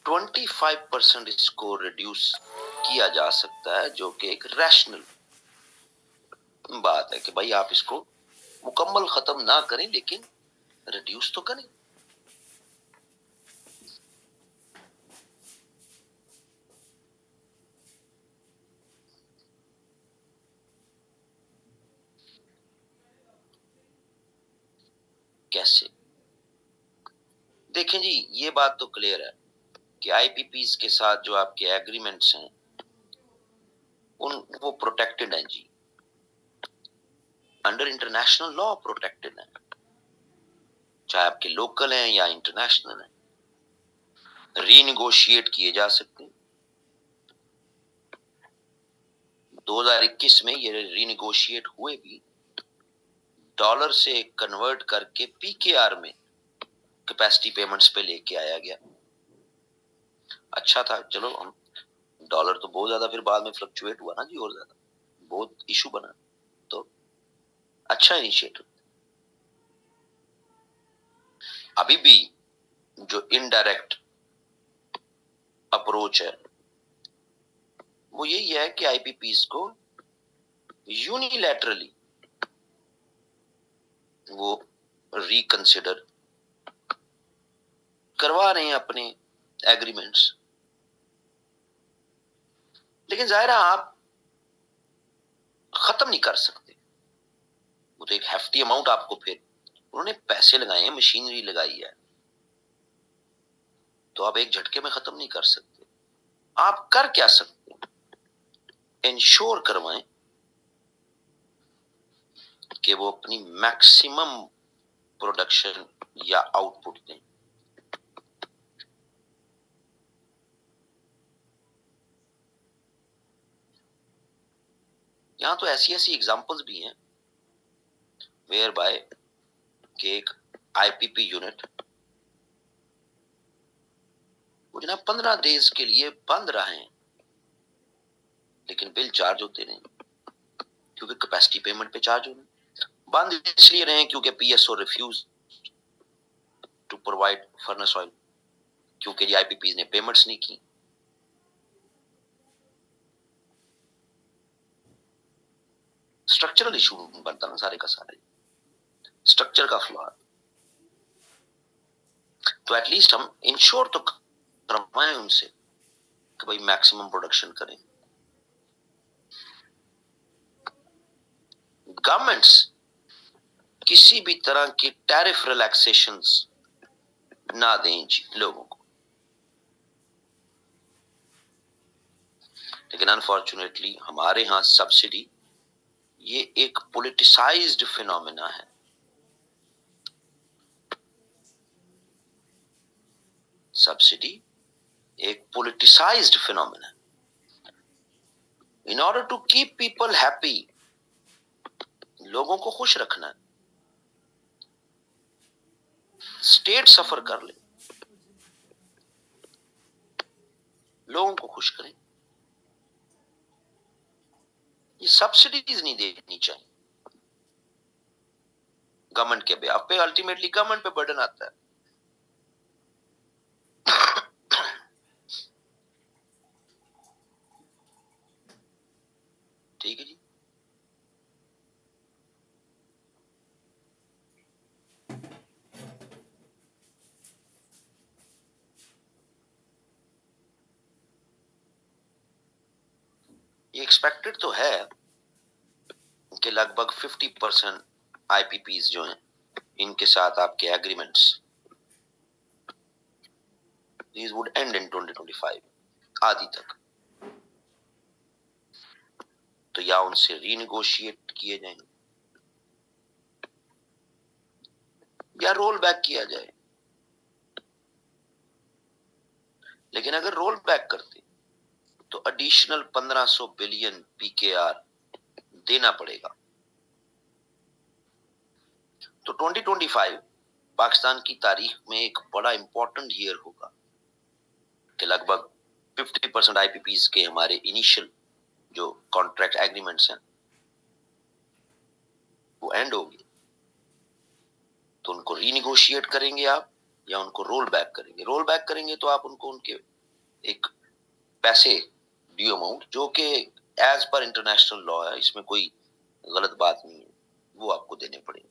25% इसको रिड्यूस किया जा सकता है, जो कि एक रैशनल बात है कि भाई आप इसको मुकम्मल खत्म ना करें लेकिन रिड्यूस तो करें। कैसे? देखें जी, ये बात तो क्लियर है कि आईपीपीज के साथ जो आपके एग्रीमेंट्स हैं उन वो प्रोटेक्टेड हैं जी, अंडर इंटरनेशनल लॉ प्रोटेक्टेड है, चाहे आपके लोकल हैं या इंटरनेशनल हैं, रीनिगोशिएट किए जा सकते हैं। 2021 में ये रीनिगोशिएट हुए भी, डॉलर से कन्वर्ट करके पीकेआर में कैपेसिटी पेमेंट्स पे लेके आया गया। अच्छा था, चलो हम डॉलर तो बहुत ज्यादा फिर बाद में फ्लक्चुएट हुआ ना जी, और ज्यादा बहुत इशू बना, तो अच्छा इनिशिएटिव। अभी भी जो इनडायरेक्ट अप्रोच है वो यही है कि आईपीपीज को यूनिलैटरली वो रिकंसिडर करवा रहे हैं अपने एग्रीमेंट्स। लेकिन जाहिर है आप खत्म नहीं कर सकते, वो तो एक हेफ्टी अमाउंट आपको, फिर उन्होंने पैसे लगाए हैं, मशीनरी लगाई है, तो आप एक झटके में खत्म नहीं कर सकते। आप कर क्या सकते हैं? इंश्योर करवाएं कि वो अपनी मैक्सिमम प्रोडक्शन या आउटपुट दें। यहां तो ऐसी ऐसी एग्जांपल्स भी हैं वेयर बाय के एक आईपीपी यूनिट वो जनाब 15 डेज के लिए बंद रहे हैं, लेकिन बिल चार्ज होते नहीं, क्योंकि कैपेसिटी पेमेंट पे चार्ज होने। बंद इसलिए रहे क्योंकि PSO refuse to provide furnace oil, क्योंकि आईपीपीज ने पेमेंट्स नहीं की। स्ट्रक्चरल इशू बनता ना सारे का सारे, स्ट्रक्चर का फ्लॉ। तो एटलीस्ट हम इंश्योर तो करवाएं उनसे कि भाई मैक्सिमम प्रोडक्शन करें। गवर्नमेंट्स किसी भी तरह की टैरिफ रिलैक्सेशंस ना दें लोगों को, लेकिन अनफॉर्चुनेटली हमारे यहां सब्सिडी ये एक पॉलिटिसाइज्ड फिनोमेना है। सब्सिडी एक politicized phenomena. In order to keep people happy, लोगों को खुश रखना है, स्टेट सफर कर ले, लोगों को खुश करें। ये सब्सिडीज नहीं देनी चाहिए गवर्नमेंट के बेहाफ पे, अल्टीमेटली गवर्नमेंट पे बर्डन आता है। ठीक है जी। ये एक्सपेक्टेड तो है कि लगभग 50% आईपीपीज जो हैं इनके साथ आपके agreements these would end in 2025 आदि तक, तो या उनसे रीनिगोशिएट किए जाएंगे या रोल बैक किया जाए। लेकिन अगर रोल बैक करते तो एडिशनल 1500 बिलियन पीकेआर देना पड़ेगा। तो 2025 पाकिस्तान की तारीख में एक बड़ा इंपॉर्टेंट ईयर होगा कि लगभग 50% आईपीपीज के हमारे इनिशियल जो कॉन्ट्रैक्ट एग्रीमेंट्स हैं वो एंड होगी, तो उनको रीनिगोशिएट करेंगे आप या उनको रोल बैक करेंगे। रोल बैक करेंगे तो आप उनको उनके एक पैसे ड्यू अमाउंट जो कि एज पर इंटरनेशनल लॉ है, इसमें कोई गलत बात नहीं है, वो आपको देने पड़ेंगे।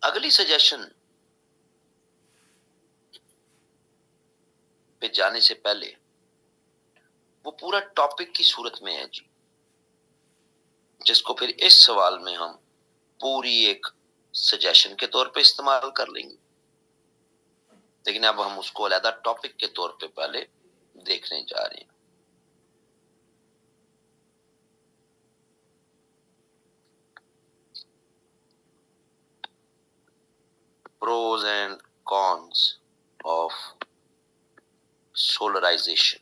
अगली सजेशन पे जाने से पहले वो पूरा टॉपिक की सूरत में है जी, जिसको फिर इस सवाल में हम पूरी एक सजेशन के तौर पे इस्तेमाल कर लेंगे, लेकिन अब हम उसको अलग टॉपिक के तौर पे पहले देखने जा रहे हैं। Pros and cons of solarization.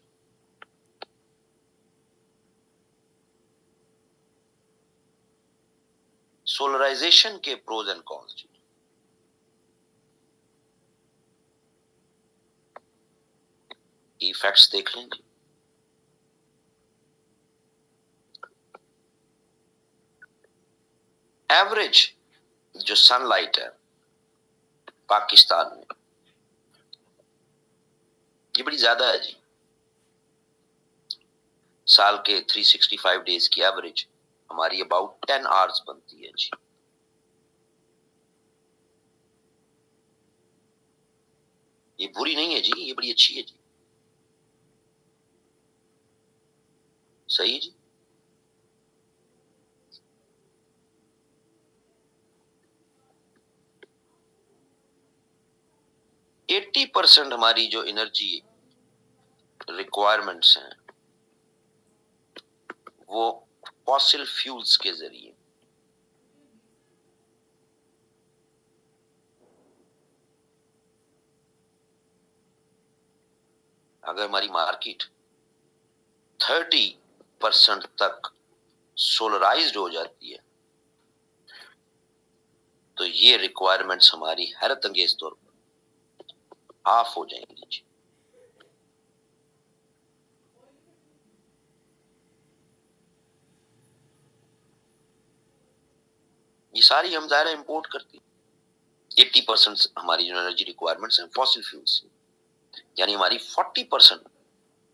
Solarization के प्रोज एंड कॉन्स, इफेक्ट्स देख लेंगे। एवरेज जो सनलाइट है पाकिस्तान में, ये बड़ी ज्यादा है जी। साल के 365 डेज की एवरेज हमारी अबाउट 10 आवर्स बनती है जी। ये बुरी नहीं है जी, ये बड़ी अच्छी है जी। सही जी। एट्टी परसेंट हमारी जो एनर्जी रिक्वायरमेंट्स हैं वो फॉसिल फ्यूल्स के जरिए। अगर हमारी मार्केट 30% तक सोलराइज्ड हो जाती है तो ये रिक्वायरमेंट्स हमारी हैरत अंगेज तौर पर ऑफ हो जाएंगी। ये सारी हम ज़ाहिर इंपोर्ट करती हैं। 80% हमारी जो एनर्जी रिक्वायरमेंट्स हैं फॉसिल फ्यूल्स, यानी हमारी 40%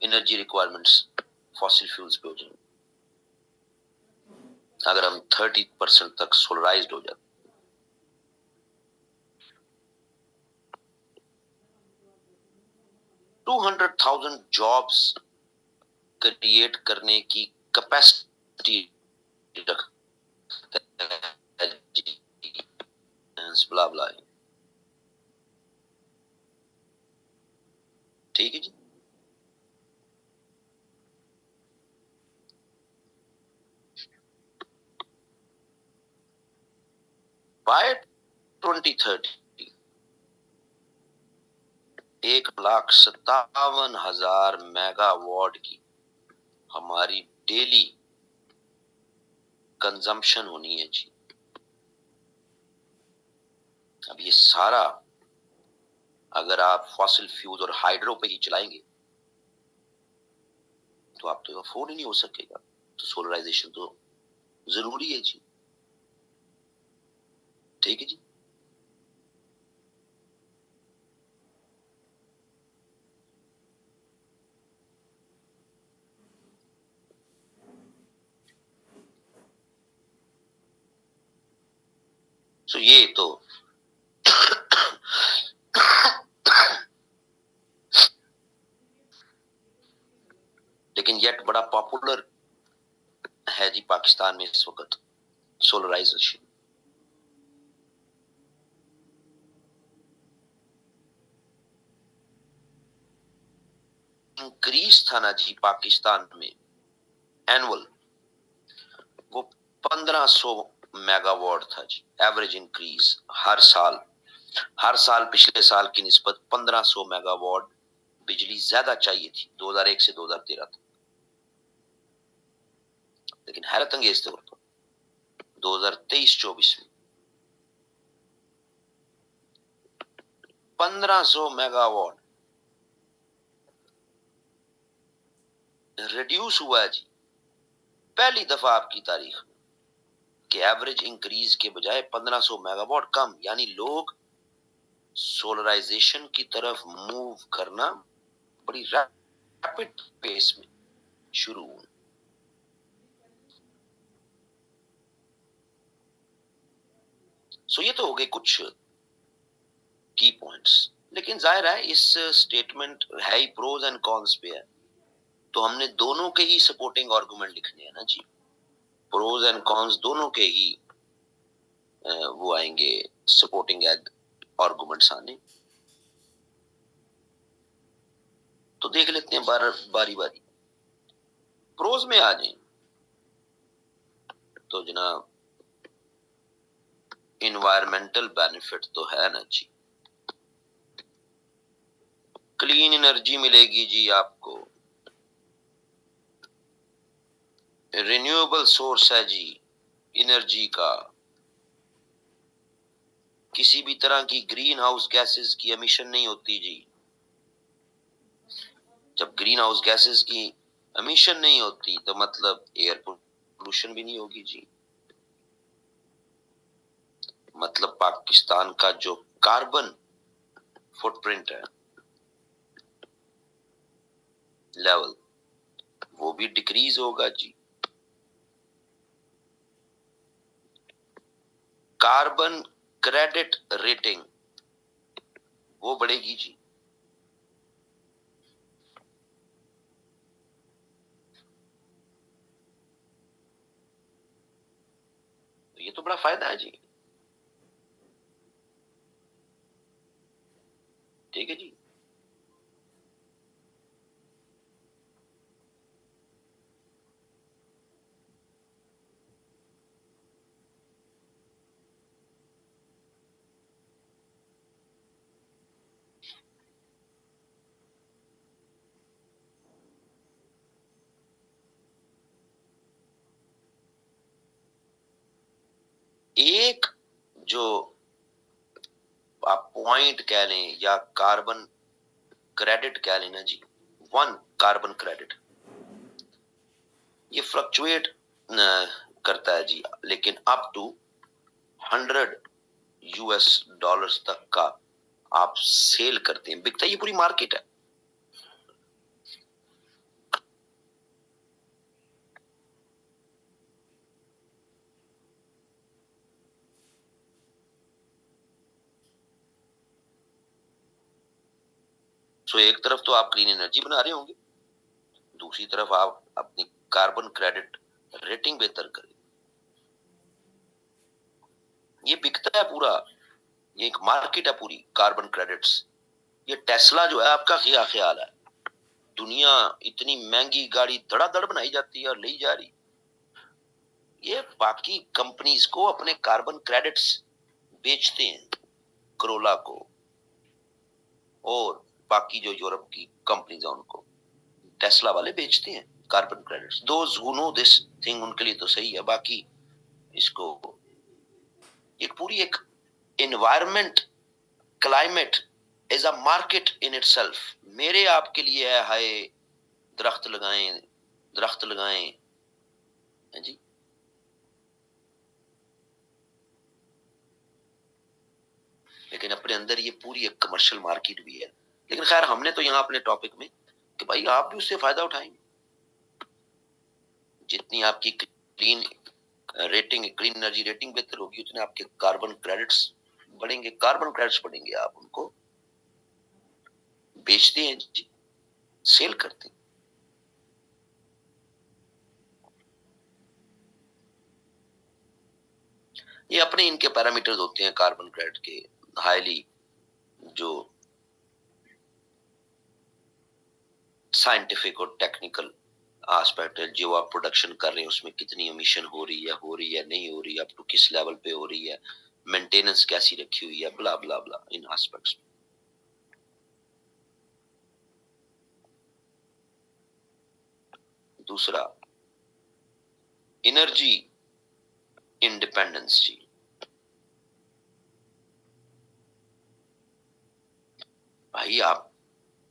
एनर्जी रिक्वायरमेंट्स फॉसिल फ्यूल्स पे हो जाएंगी अगर हम 30% तक सोलराइज्ड हो जाते। 200,000 जॉब्स क्रिएट करने की कैपेसिटी रखता है जी, ब्ला ब्ला। ठीक है जी। बाय 2030 1,57,000 मेगावाट की हमारी डेली कंजम्पशन होनी है जी। अब ये सारा अगर आप फॉसिल फ्यूल और हाइड्रो पे ही चलाएंगे तो आप तो अफोर्ड ही नहीं हो सकेगा। तो सोलराइजेशन तो जरूरी है जी। ठीक है जी। सो ये तो लेकिन येट बड़ा पॉपुलर है जी पाकिस्तान में इस वक्त सोलराइजेशन। इंक्रीज था ना जी पाकिस्तान में एनुअल, वो 1500 मेगावाट था जी। एवरेज इंक्रीज हर साल पिछले साल की निस्बत 1500 मेगावाट बिजली ज्यादा चाहिए थी 2001 से 2013 तक। लेकिन हैरत अंगेज तौर पर 2023-24 में 1500 मेगावाट रिड्यूस हुआ है जी, पहली दफा आपकी तारीख में। कि एवरेज इंक्रीज के बजाय 1500 मेगावाट कम, यानी लोग सोलराइजेशन की तरफ मूव करना बड़ी रैपिड पेस में शुरू हुए। सो ये तो हो गए कुछ की पॉइंट्स, लेकिन जाहिर है इस स्टेटमेंट है ही प्रोज एंड कॉन्स पे है, तो हमने दोनों के ही सपोर्टिंग आर्गुमेंट लिखने हैं ना जी। प्रोज एंड कॉन्स दोनों के ही वो आएंगे सपोर्टिंग आर्गुमेंट्स आने। तो देख लेते हैं बारी बारी। प्रोज में आ जाए तो जनाब इन्वायरमेंटल बेनिफिट तो है ना जी, क्लीन एनर्जी मिलेगी जी आपको, रिन्यूएबल सोर्स है जी एनर्जी का, किसी भी तरह की ग्रीन हाउस गैसेस की एमिशन नहीं होती जी। जब ग्रीन हाउस गैसेस की एमिशन नहीं होती तो मतलब एयर पोल्यूशन भी नहीं होगी जी। मतलब पाकिस्तान का जो कार्बन फुटप्रिंट है लेवल, वो भी डिक्रीज होगा जी। कार्बन क्रेडिट रेटिंग वो बढ़ेगी जी। तो ये तो बड़ा फायदा है जी। ठीक है जी। एक जो आप पॉइंट कह लें या कार्बन क्रेडिट कह लेना जी, वन कार्बन क्रेडिट ये फ्लक्चुएट करता है जी, लेकिन अप टू 100 यूएस डॉलर्स तक का आप सेल करते हैं, बिकता है, ये पूरी मार्केट है। सो एक तरफ तो आप क्लीन एनर्जी बना रहे होंगे, दूसरी तरफ आप अपनी कार्बन क्रेडिट रेटिंग बेहतर करें, ये बिकता है पूरा, ये एक मार्केट है पूरी कार्बन क्रेडिट्स। ये टेस्ला जो है, आपका क्या ख्याल है, दुनिया इतनी महंगी गाड़ी धड़ाधड़ बनाई जाती है और ली जा रही, ये बाकी कंपनीज को अपने कार्बन क्रेडिट्स बेचते हैं, करोला को और बाकी जो यूरोप की कंपनीज है उनको टेस्ला वाले बेचते हैं carbon credits. Those who know this thing उनके लिए तो सही है, बाकी इसको एक पूरी एक environment climate is a market in itself. मेरे आपके लिए है, हाय दरख्त लगाएं, दरख्त लगाएं, है जी। लेकिन अपने अंदर ये पूरी एक कमर्शियल मार्केट भी है। लेकिन खैर हमने तो यहाँ अपने टॉपिक में कि भाई आप भी उससे फायदा उठाएंगे, जितनी आपकी clean rating, clean energy rating बेहतर होगी, उतने आपके कार्बन क्रेडिट्स बढ़ेंगे। कार्बन क्रेडिट्स बढ़ेंगे, आप उनको बेचते हैं जी, सेल करते हैं। ये अपने इनके पैरामीटर्स होते हैं कार्बन क्रेडिट के, हाईली जो साइंटिफिक और टेक्निकल एस्पेक्ट है, जो आप प्रोडक्शन कर रहे हैं उसमें कितनी एमिशन हो रही है नहीं हो रही है, अप टू किस लेवल पे हो रही है, मेंटेनेंस कैसी रखी हुई है, ब्ला ब्ला ब्ला, इन एस्पेक्ट्स। दूसरा एनर्जी इंडिपेंडेंस जी। भाई आप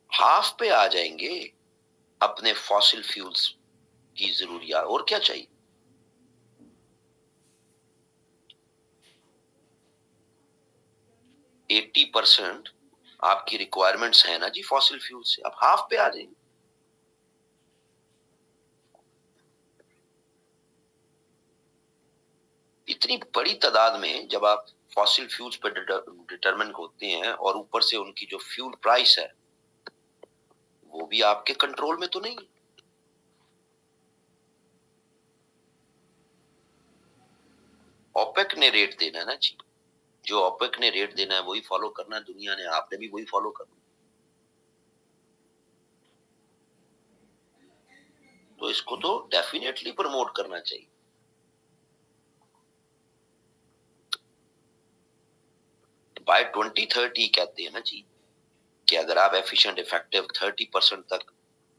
हाफ पे आ जाएंगे अपने फॉसिल फ्यूल्स की जरूरियात, और क्या चाहिए। 80% आपकी रिक्वायरमेंट्स है ना जी फॉसिल फ्यूल से, आप हाफ पे आ जाएंगे। इतनी बड़ी तादाद में जब आप फॉसिल फ्यूल्स पर डिटरमिन होते हैं और ऊपर से उनकी जो फ्यूल प्राइस है वो भी आपके कंट्रोल में तो नहीं है। ओपेक ने रेट देना है ना जी, जो ओपेक ने रेट देना है वही फॉलो करना है दुनिया ने, आपने भी वही फॉलो करना। तो इसको तो डेफिनेटली प्रमोट करना चाहिए। बाय 2030 कहते हैं ना जी कि अगर आप एफिशिएंट इफेक्टिव 30% तक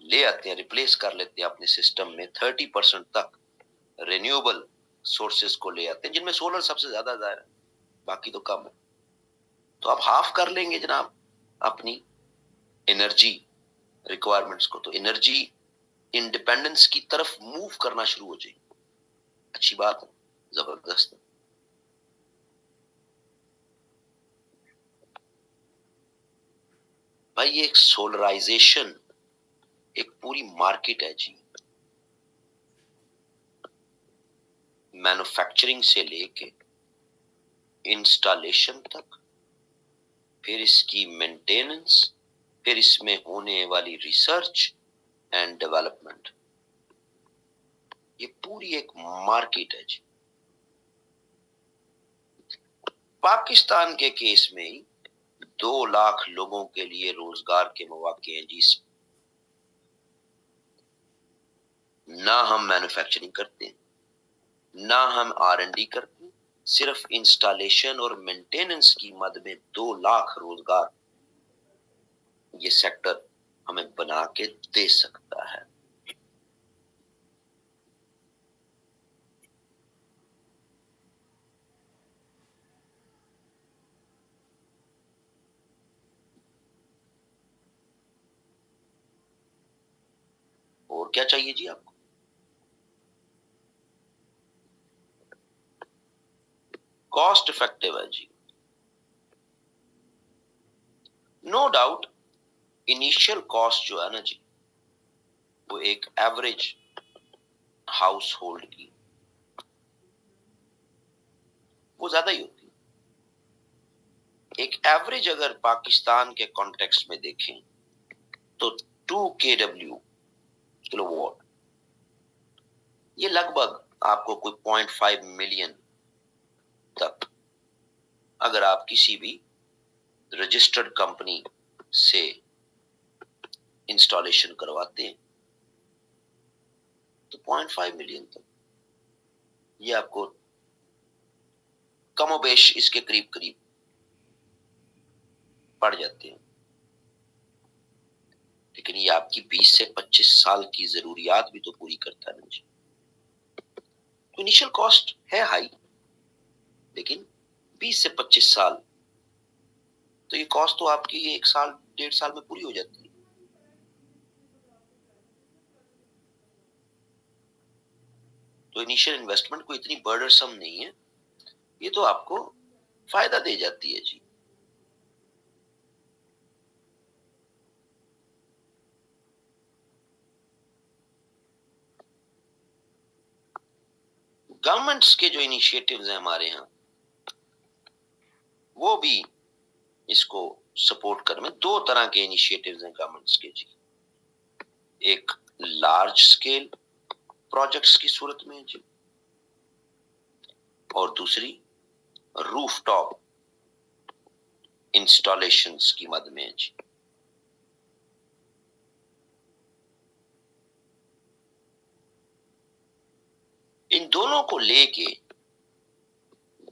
ले आते हैं, रिप्लेस कर लेते हैं अपने सिस्टम में 30% तक रिन्यूएबल सोर्सेज को ले आते हैं, जिनमें सोलर सबसे ज्यादा है, बाकी तो कम है, तो आप हाफ कर लेंगे जनाब अपनी एनर्जी रिक्वायरमेंट्स को, तो एनर्जी इंडिपेंडेंस की तरफ मूव करना शुरू हो जाएगी। अच्छी बात है, जबरदस्त है। भाई ये एक सोलराइजेशन एक पूरी मार्केट है जी, मैन्युफैक्चरिंग से लेके इंस्टॉलेशन तक, फिर इसकी मेंटेनेंस, फिर इसमें होने वाली रिसर्च एंड डेवलपमेंट, ये पूरी एक मार्केट है जी। पाकिस्तान के केस में ही 2 लाख लोगों के लिए रोजगार के मौके हैं जी। ना हम मैन्युफैक्चरिंग करते हैं, ना हम R&D करते हैं, सिर्फ इंस्टॉलेशन और मेंटेनेंस की मद में 2 लाख रोजगार ये सेक्टर हमें बना के दे सकता है। और क्या चाहिए जी आपको? कॉस्ट इफेक्टिव है जी, नो डाउट। इनिशियल कॉस्ट जो है ना जी, वो एक एवरेज हाउस होल्ड की वो ज्यादा ही होती है। एक एवरेज अगर पाकिस्तान के कॉन्टेक्स्ट में देखें तो 2 kW किलोवाट ये लगभग आपको कोई 0.5 मिलियन तक, अगर आप किसी भी रजिस्टर्ड कंपनी से इंस्टॉलेशन करवाते हैं तो 0.5 मिलियन तक ये आपको कमोबेश इसके करीब करीब पड़ जाते हैं। लेकिन ये आपकी 20 से 25 साल की जरूरियात भी तो पूरी करता है ना जी। तो इनिशियल कॉस्ट है हाई, लेकिन 20 से 25 साल तो ये कॉस्ट तो आपकी 1 साल 1.5 साल में पूरी हो जाती है। तो इनिशियल इन्वेस्टमेंट कोई इतनी बर्डरसम नहीं है, ये तो आपको फायदा दे जाती है जी। गवर्नमेंट्स के जो इनिशिएटिव्स हैं हमारे यहाँ वो भी इसको सपोर्ट कर में 2 तरह के इनिशिएटिव्स हैं गवर्नमेंट्स के जी। एक लार्ज स्केल प्रोजेक्ट्स की सूरत में जी, और दूसरी रूफटॉप इंस्टॉलेशंस की मद में जी। इन दोनों को लेके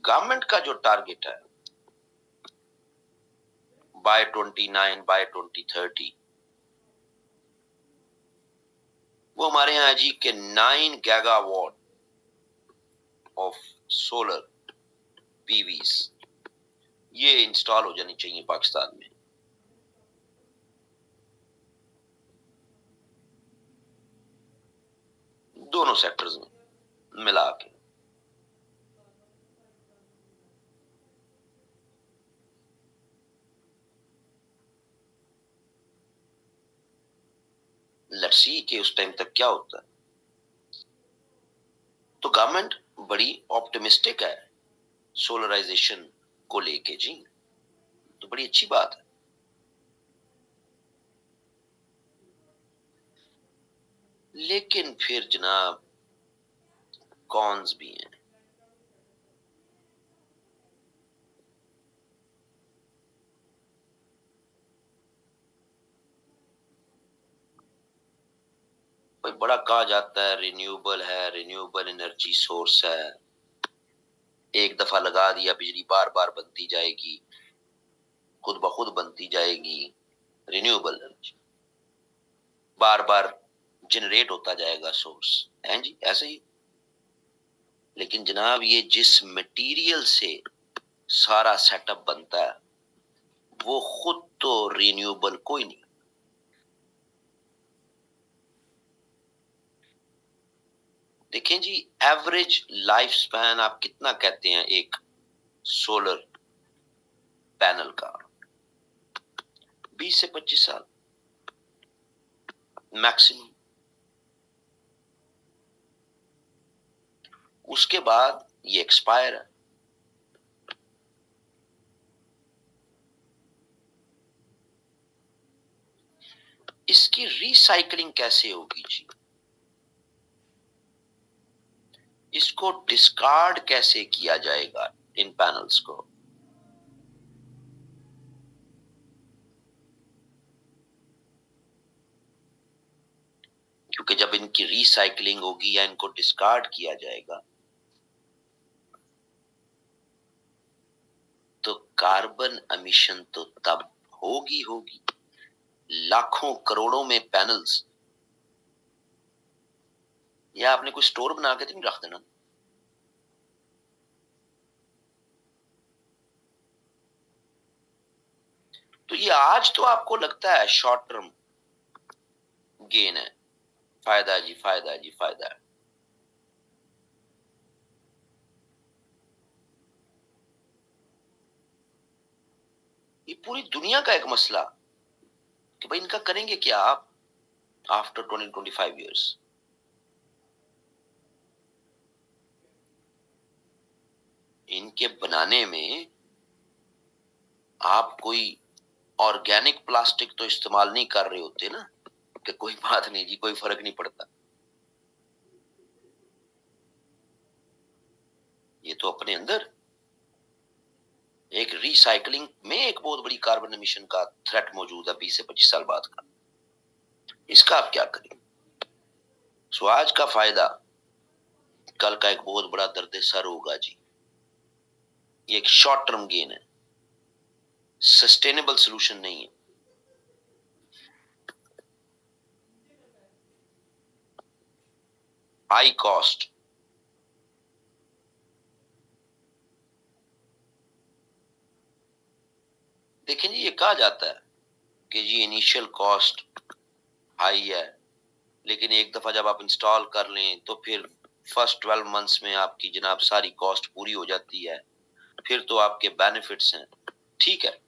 गवर्नमेंट का जो टारगेट है बाय 2030 वो हमारे यहाँ जी के 9 गीगावाट ऑफ सोलर पीवीस ये इंस्टॉल हो जानी चाहिए पाकिस्तान में। दोनों सेक्टर्स में मिला के। लेट्स सी कि उस टाइम तक क्या होता है। तो गवर्नमेंट बड़ी ऑप्टिमिस्टिक है सोलराइजेशन को लेके जी, तो बड़ी अच्छी बात है। लेकिन फिर जनाब कॉन्स भी हैं। भाई बड़ा कहा जाता है रिन्यूएबल है, रिन्यूएबल एनर्जी सोर्स है, एक दफा लगा दिया बिजली बार बार बनती जाएगी, खुद ब खुद बनती जाएगी, रिन्यूएबल एनर्जी बार बार जनरेट होता जाएगा सोर्स, है जी ऐसे ही। लेकिन जनाब ये जिस मटेरियल से सारा सेटअप बनता है वो खुद तो रिन्यूएबल कोई नहीं। देखें जी, एवरेज लाइफ स्पैन आप कितना कहते हैं एक सोलर पैनल का? 20 से 25 साल मैक्सिमम। उसके बाद ये एक्सपायर है। इसकी रिसाइकलिंग कैसे होगी जी? इसको डिस्कार्ड कैसे किया जाएगा इन पैनल्स को? क्योंकि जब इनकी रिसाइकलिंग होगी या इनको डिस्कार्ड किया जाएगा तो कार्बन एमिशन तो तब होगी। लाखों करोड़ों में पैनल्स, या आपने कोई स्टोर बना के तो नहीं रख देना। तो ये आज तो आपको लगता है शॉर्ट टर्म गेन है, फायदा है जी, फायदा है जी, फायदा है। ये पूरी दुनिया का एक मसला कि भाई इनका करेंगे क्या आप आफ्टर 20-25 इयर्स। इनके बनाने में आप कोई ऑर्गेनिक प्लास्टिक तो इस्तेमाल नहीं कर रहे होते ना, कि कोई बात नहीं जी, कोई फर्क नहीं पड़ता। ये तो अपने अंदर एक रिसाइकलिंग में एक बहुत बड़ी कार्बन एमिशन का थ्रेट मौजूद है 20 से 25 साल बाद का। इसका आप क्या करें? सो आज का फायदा कल का एक बहुत बड़ा दर्द सर होगा जी। ये एक शॉर्ट टर्म गेन है, सस्टेनेबल सोल्यूशन नहीं है। High cost. देखिए जी, ये कहा जाता है कि जी इनिशियल कॉस्ट हाई है, लेकिन एक दफा जब आप इंस्टॉल कर लें तो फिर फर्स्ट 12 मंथ्स में आपकी जनाब सारी कॉस्ट पूरी हो जाती है, फिर तो आपके बेनिफिट्स हैं। ठीक है,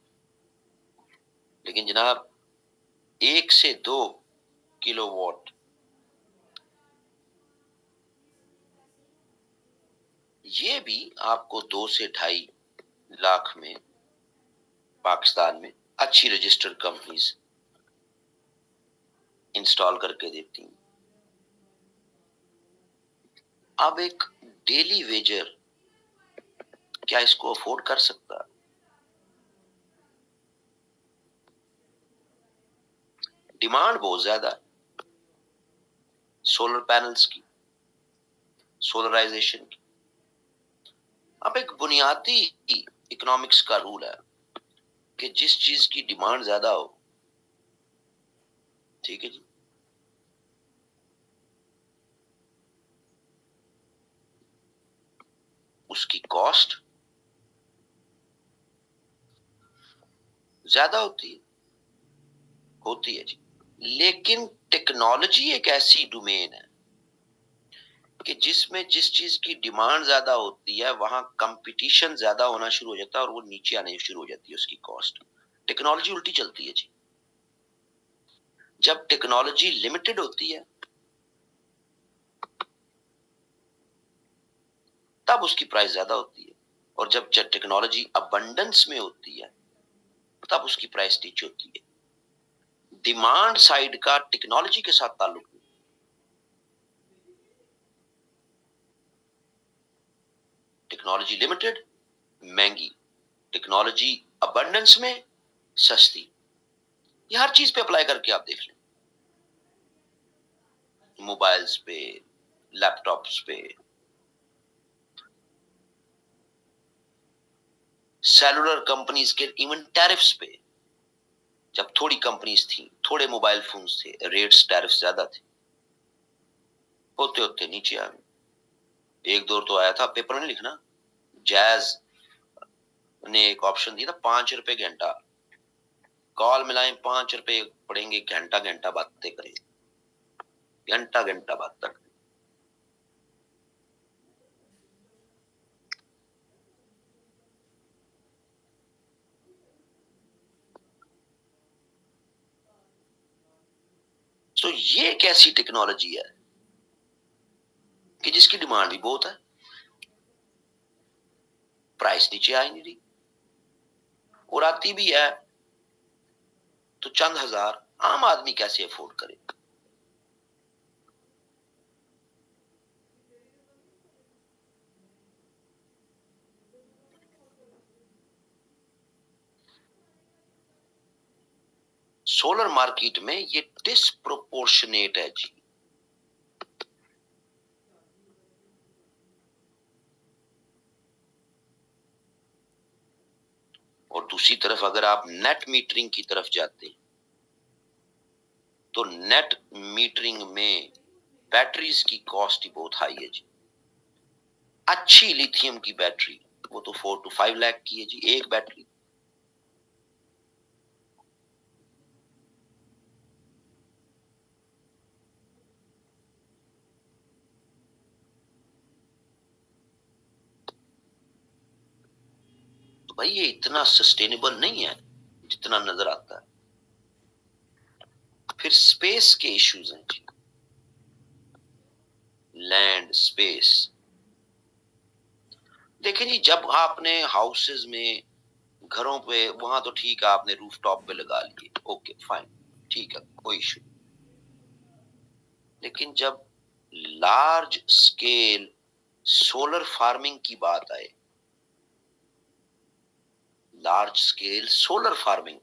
लेकिन जनाब 1 से 2 किलोवाट ये भी आपको 2 से 2.5 लाख में पाकिस्तान में अच्छी रजिस्टर्ड कंपनीज इंस्टॉल करके देती हैं। अब एक डेली वेजर क्या इसको अफोर्ड कर सकता है? डिमांड बहुत ज्यादा है सोलर पैनल्स की, सोलराइजेशन की। अब एक बुनियादी इकोनॉमिक्स का रूल है कि जिस चीज की डिमांड ज्यादा हो, ठीक है जी, उसकी कॉस्ट ज्यादा होती है जी। लेकिन टेक्नोलॉजी एक ऐसी डोमेन है कि जिसमें जिस चीज की डिमांड ज्यादा होती है वहां कंपटीशन ज्यादा होना शुरू हो जाता है और वो नीचे आने शुरू हो जाती है उसकी कॉस्ट। टेक्नोलॉजी उल्टी चलती है जी। जब टेक्नोलॉजी लिमिटेड होती है तब उसकी प्राइस ज्यादा होती है, और जब टेक्नोलॉजी अबंडेंस में होती है तब उसकी प्राइस नीचे होती है। डिमांड साइड का टेक्नोलॉजी के साथ ताल्लुक नहीं। टेक्नोलॉजी लिमिटेड महंगी, टेक्नोलॉजी अबंडेंस में सस्ती। ये हर चीज पे अप्लाई करके आप देख लें, मोबाइल्स पे, लैपटॉप्स पे, सेलुलर कंपनीज के इवन टैरिफ्स पे। जब थोड़ी कंपनीज थी, थोड़े मोबाइल फोन्स थे, रेट्स टैरिफ ज्यादा थे, होते होते नीचे आ गए। एक दौर तो आया था, पेपर में लिखना, जैज ने एक ऑप्शन दिया था, 5 रुपए घंटा कॉल मिलाएं, 5 रुपए पड़ेंगे, घंटा घंटा बातें करें, घंटा घंटा बात तक। तो ये एक ऐसी टेक्नोलॉजी है कि जिसकी डिमांड भी बहुत है, प्राइस नीचे आ ही नहीं रही, और आती भी है तो चंद हजार, आम आदमी कैसे अफोर्ड करे। सोलर मार्केट में ये डिस्प्रोपोर्शनेट है जी। और दूसरी तरफ अगर आप नेट मीटरिंग की तरफ जाते हैं तो नेट मीटरिंग में बैटरीज की कॉस्ट ही बहुत हाई है जी। अच्छी लिथियम की बैटरी वो तो 4 to 5 लाख की है जी, एक बैटरी। तो भाई ये इतना सस्टेनेबल नहीं है जितना नजर आता है। फिर स्पेस के इश्यूज हैं जी, लैंड स्पेस। देखिए जी, जब आपने हाउसेज में, घरों पे, वहां तो ठीक है, आपने रूफटॉप पे लगा लिए, ओके फाइन, ठीक है, कोई इशू। लेकिन जब लार्ज स्केल सोलर फार्मिंग की बात आए, लार्ज स्केल सोलर फार्मिंग,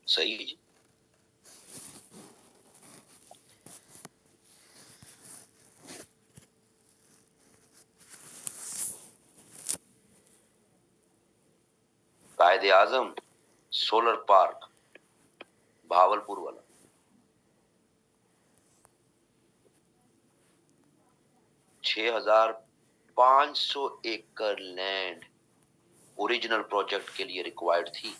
सही है जी। कायदे आजम सोलर पार्क भावलपुर वाला, 6,500 एकड़ लैंड ओरिजिनल प्रोजेक्ट के लिए रिक्वायर्ड थी।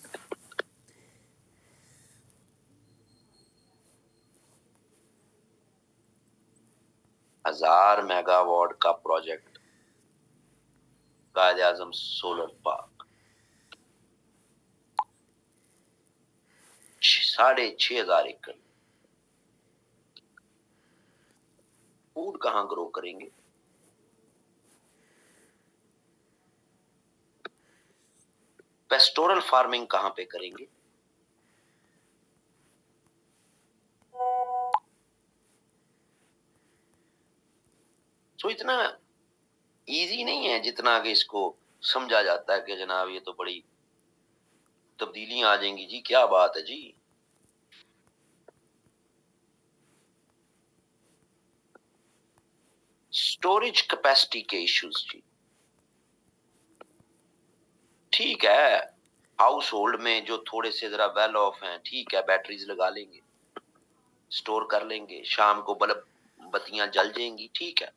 1,000 मेगावाट का प्रोजेक्ट, कायदे आजम सोलर पार्क, 6,500 एकड़। फूड कहां ग्रो करेंगे? पेस्टोरल फार्मिंग कहां पे करेंगे? तो इतना इजी नहीं है जितना कि इसको समझा जाता है कि जनाब ये तो बड़ी तब्दीलियां आ जाएंगी जी, क्या बात है जी। स्टोरेज कैपेसिटी के इश्यूज जी, ठीक है, हाउस होल्ड में जो थोड़े से जरा वेल ऑफ हैं, ठीक है, बैटरीज लगा लेंगे, स्टोर कर लेंगे, शाम को बल्ब बत्तियां जल जाएंगी, ठीक है।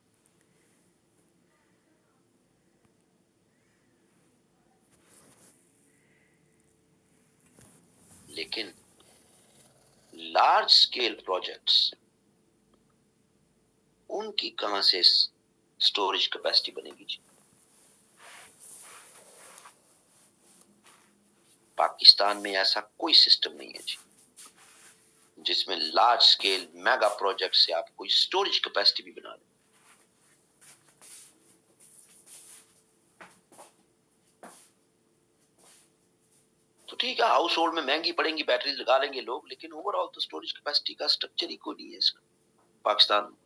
लेकिन लार्ज स्केल प्रोजेक्ट्स, उनकी कहां से स्टोरेज कैपेसिटी बनेगी जी? पाकिस्तान में ऐसा कोई सिस्टम नहीं है जी जिसमें लार्ज स्केल मेगा प्रोजेक्ट से आप कोई स्टोरेज कैपेसिटी भी बना लें। तो ठीक है, हाउस होल्ड में महंगी पड़ेंगी, बैटरी लगा लेंगे लोग, लेकिन ओवरऑल तो स्टोरेज कैपेसिटी का स्ट्रक्चर ही कोई नहीं है इसका पाकिस्तान में।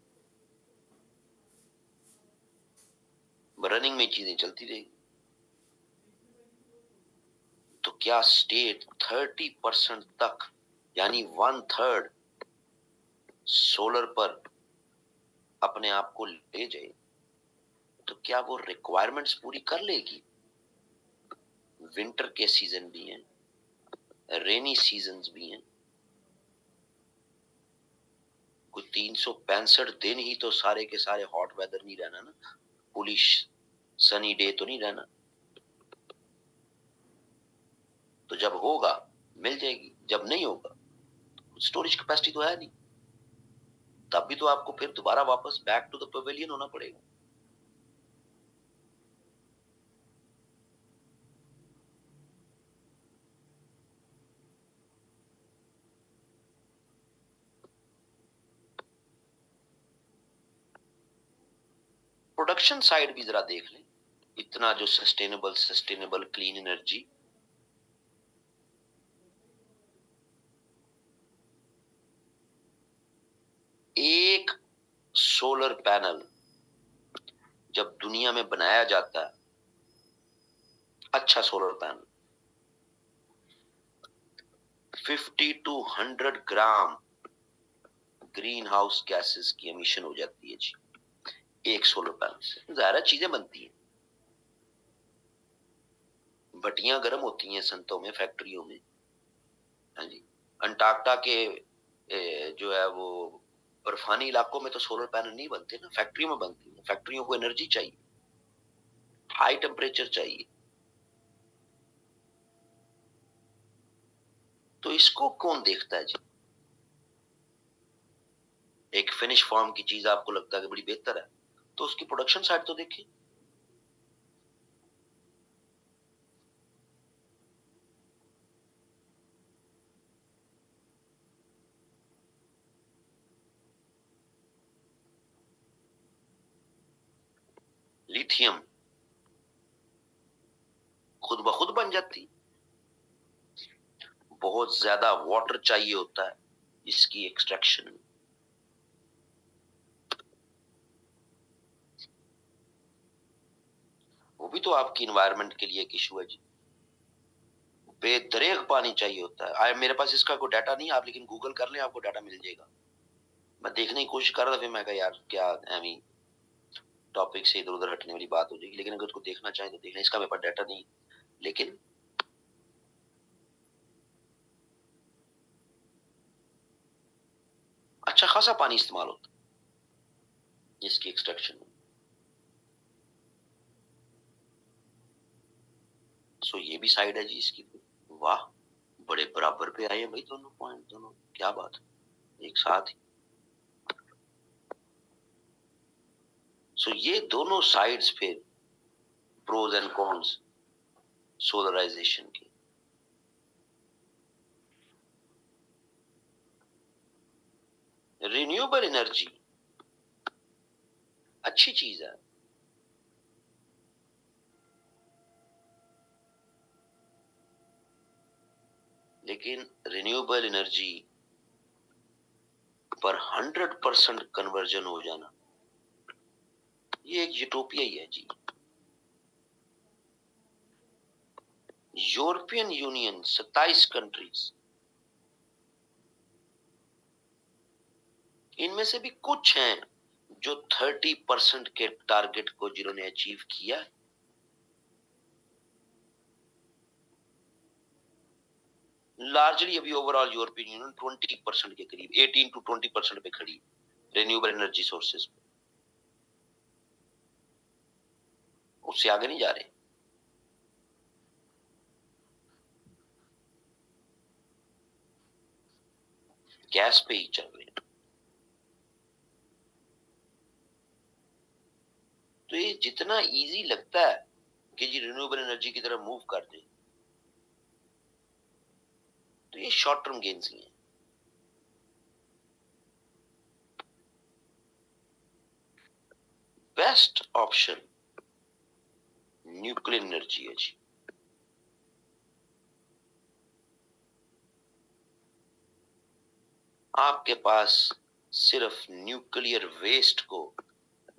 रनिंग में चीजें चलती रहेगी। तो क्या स्टेट 30% तक, यानी 1/3 सोलर पर अपने आप को ले जाए, तो क्या वो रिक्वायरमेंट्स पूरी कर लेगी? विंटर के सीजन भी हैं, रेनी सीजन्स भी हैं। कोई 365 दिन ही तो सारे के सारे हॉट वेदर नहीं रहना ना, पुलिश सनी डे तो नहीं रहना। तो जब होगा मिल जाएगी, जब नहीं होगा स्टोरेज कैपेसिटी तो है नहीं, तब भी तो आपको फिर दोबारा वापस बैक टू द पवेलियन होना पड़ेगा। प्रोडक्शन साइड भी जरा देख लें, इतना जो सस्टेनेबल क्लीन एनर्जी, एक सोलर पैनल जब दुनिया में बनाया जाता है, अच्छा solar panel 50 to 100 gram green house gases की एमिशन हो जाती है जी एक सोलर पैनल से। ज्यादा चीजें बनती हैं, भट्टियां गर्म होती हैं संतों में, फैक्ट्रियों में। हाँ जी, अंटार्कटा के जो है वो बर्फानी इलाकों में तो सोलर पैनल नहीं बनते ना, फैक्ट्रियों में बनती है। फैक्ट्रियों को एनर्जी चाहिए, हाई टेम्परेचर चाहिए, तो इसको कौन देखता है जी? एक फिनिश फॉर्म की चीज आपको लगता है कि बड़ी बेहतर है, तो उसकी प्रोडक्शन साइड तो देखिए। लिथियम खुद ब खुद बन जाती, बहुत ज्यादा वाटर चाहिए होता है इसकी एक्सट्रैक्शन में। वो भी तो आपकी इन्वायरमेंट के लिए एक इशू है जी। बेदरेग पानी चाहिए होता है। मेरे पास इसका कोई डाटा नहीं है, आप लेकिन गूगल कर लें, आपको डाटा मिल जाएगा। मैं देखने की कोशिश कर रहा था, फिर मैं कहा यार क्या एमी टॉपिक से इधर उधर हटने वाली बात हो जाएगी, लेकिन अगर उसको देखना चाहें तो देखना, इसका मेरे पास डाटा नहीं। लेकिन अच्छा खासा पानी इस्तेमाल होता है इसकी एक्सट्रैक्शन में। सो ये भी साइड है जी इसकी। वाह, बड़े बराबर पे आए हैं भाई दोनों पॉइंट, दोनों क्या बात है, एक साथ ही। सो ये दोनों साइड्स फिर प्रोज एंड कॉन्स सोलराइजेशन के। रिन्यूएबल एनर्जी अच्छी चीज है, लेकिन रिन्यूएबल एनर्जी पर 100% कन्वर्जन हो जाना, ये एक यूटोपिया ही है जी। यूरोपियन यूनियन 27 कंट्रीज, इनमें से भी कुछ हैं जो 30% के टारगेट को जिन्होंने अचीव किया। लार्जली अभी ओवरऑल यूरोपियन यूनियन 20% के करीब 18 to 20% पे खड़ी रिन्यूएबल एनर्जी सोर्सेज पे, उससे आगे नहीं जा रहे। गैस पे ही चल रहे हैं। तो ये जितना इजी लगता है कि जी रिन्यूएबल एनर्जी की तरफ मूव कर दें, तो ये शॉर्ट टर्म गेन्स ही है। बेस्ट ऑप्शन न्यूक्लियर एनर्जी है जी। आपके पास सिर्फ न्यूक्लियर वेस्ट को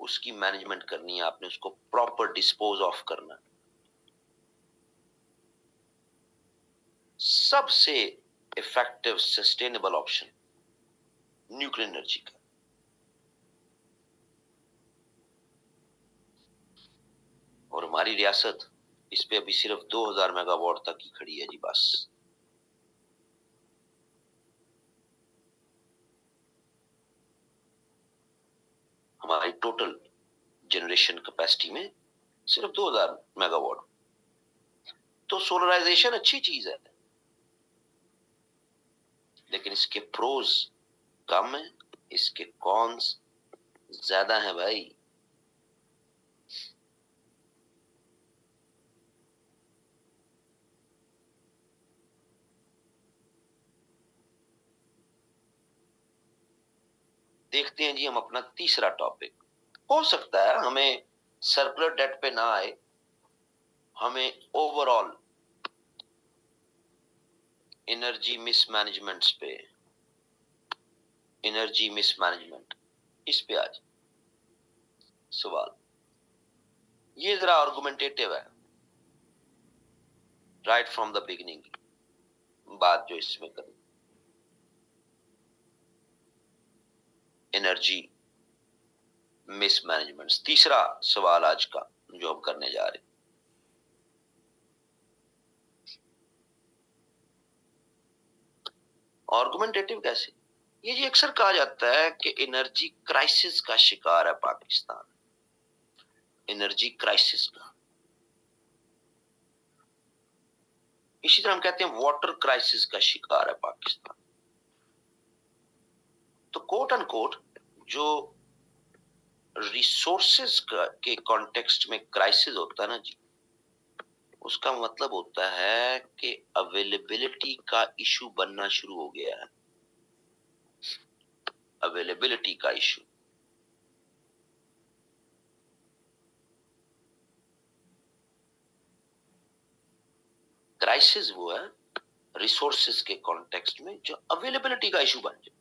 उसकी मैनेजमेंट करनी है, आपने उसको प्रॉपर डिस्पोज ऑफ करना। सबसे effective sustainable option nuclear energy का। और हमारी रियासत इस पे अभी सिर्फ 2000 मेगावाट तक ही खड़ी है जी बस। हमारी टोटल जनरेशन कैपेसिटी में सिर्फ 2000 मेगावाट। तो सोलराइजेशन अच्छी चीज है, लेकिन इसके प्रोज कम है, इसके कॉन्स ज्यादा है भाई। देखते हैं जी हम अपना तीसरा टॉपिक। हो सकता है हमें सर्कुलर डेट पे ना आए, हमें ओवरऑल एनर्जी मिसमैनेजमेंट पे, एनर्जी मिसमैनेजमेंट इस पे आज सवाल। ये जरा आर्गुमेंटेटिव है राइट फ्रॉम द बिगिनिंग। बात जो इसमें करें एनर्जी मिसमैनेजमेंट, तीसरा सवाल आज का जो हम करने जा रहे हैं। आर्गुमेंटेटिव कैसे? ये जी अक्सर कहा जाता है कि एनर्जी क्राइसिस का शिकार है पाकिस्तान, एनर्जी क्राइसिस का। इसी तरह हम कहते हैं वाटर क्राइसिस का शिकार है पाकिस्तान। तो कोट एंड कोट जो रिसोर्सेज के कॉन्टेक्स्ट में क्राइसिस होता है ना जी, उसका मतलब होता है कि अवेलेबिलिटी का इशू बनना शुरू हो गया है। अवेलेबिलिटी का इशू। क्राइसिस वो है रिसोर्सेज के कॉन्टेक्स्ट में जो अवेलेबिलिटी का इशू बन जाए।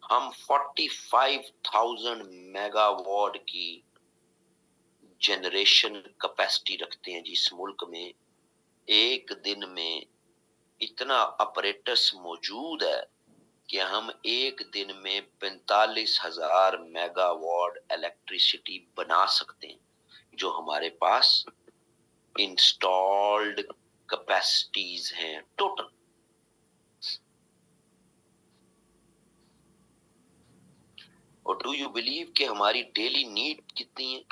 हम 45,000 मेगावाट की जनरेशन कैपेसिटी रखते हैं जी इस मुल्क में। एक दिन में इतना अपरेटस मौजूद है कि हम एक दिन में 45,000 मेगावाट इलेक्ट्रिसिटी बना सकते हैं, जो हमारे पास इंस्टॉल्ड कैपेसिटीज हैं टोटल। और डू यू बिलीव कि हमारी डेली नीड कितनी है?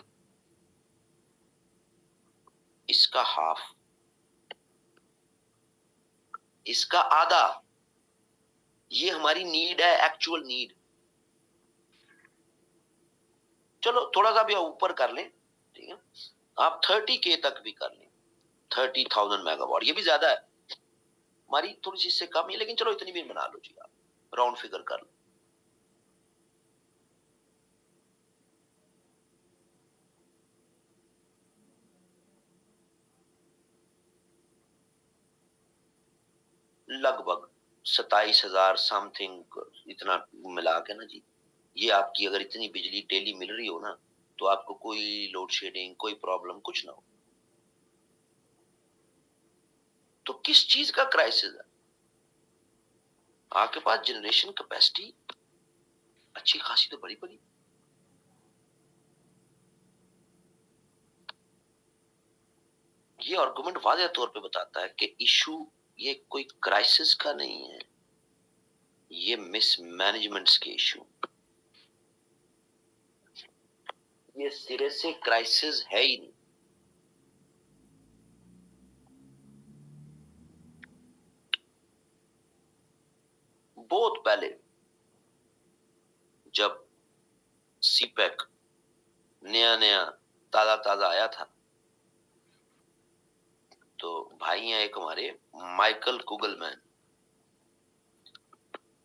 इसका हाफ, इसका आधा। ये हमारी नीड है, एक्चुअल नीड। चलो थोड़ा सा भी ऊपर कर लें, ठीक है, आप 30K तक भी कर लें, 30,000 मेगावाट, ये भी ज्यादा है, हमारी थोड़ी सी इससे कम है, लेकिन चलो इतनी भी बना लो जी, आप राउंड फिगर कर लो। लगभग 27,000 समथिंग इतना मिला के ना जी, ये आपकी अगर इतनी बिजली डेली मिल रही हो ना, तो आपको कोई लोड शेडिंग, कोई प्रॉब्लम कुछ ना हो। तो किस चीज का क्राइसिस है? आपके पास जनरेशन कैपेसिटी अच्छी खासी तो बड़ी बड़ी, ये आर्गुमेंट वाज़ेह तौर पे बताता है कि इशू ये कोई क्राइसिस का नहीं है, ये मिसमैनेजमेंट्स के इशू, ये सिरे से क्राइसिस है ही नहीं। बहुत पहले जब सीपैक नया नया ताजा ताजा आया था, तो भाई हैं एक हमारे माइकल कुगलमैन,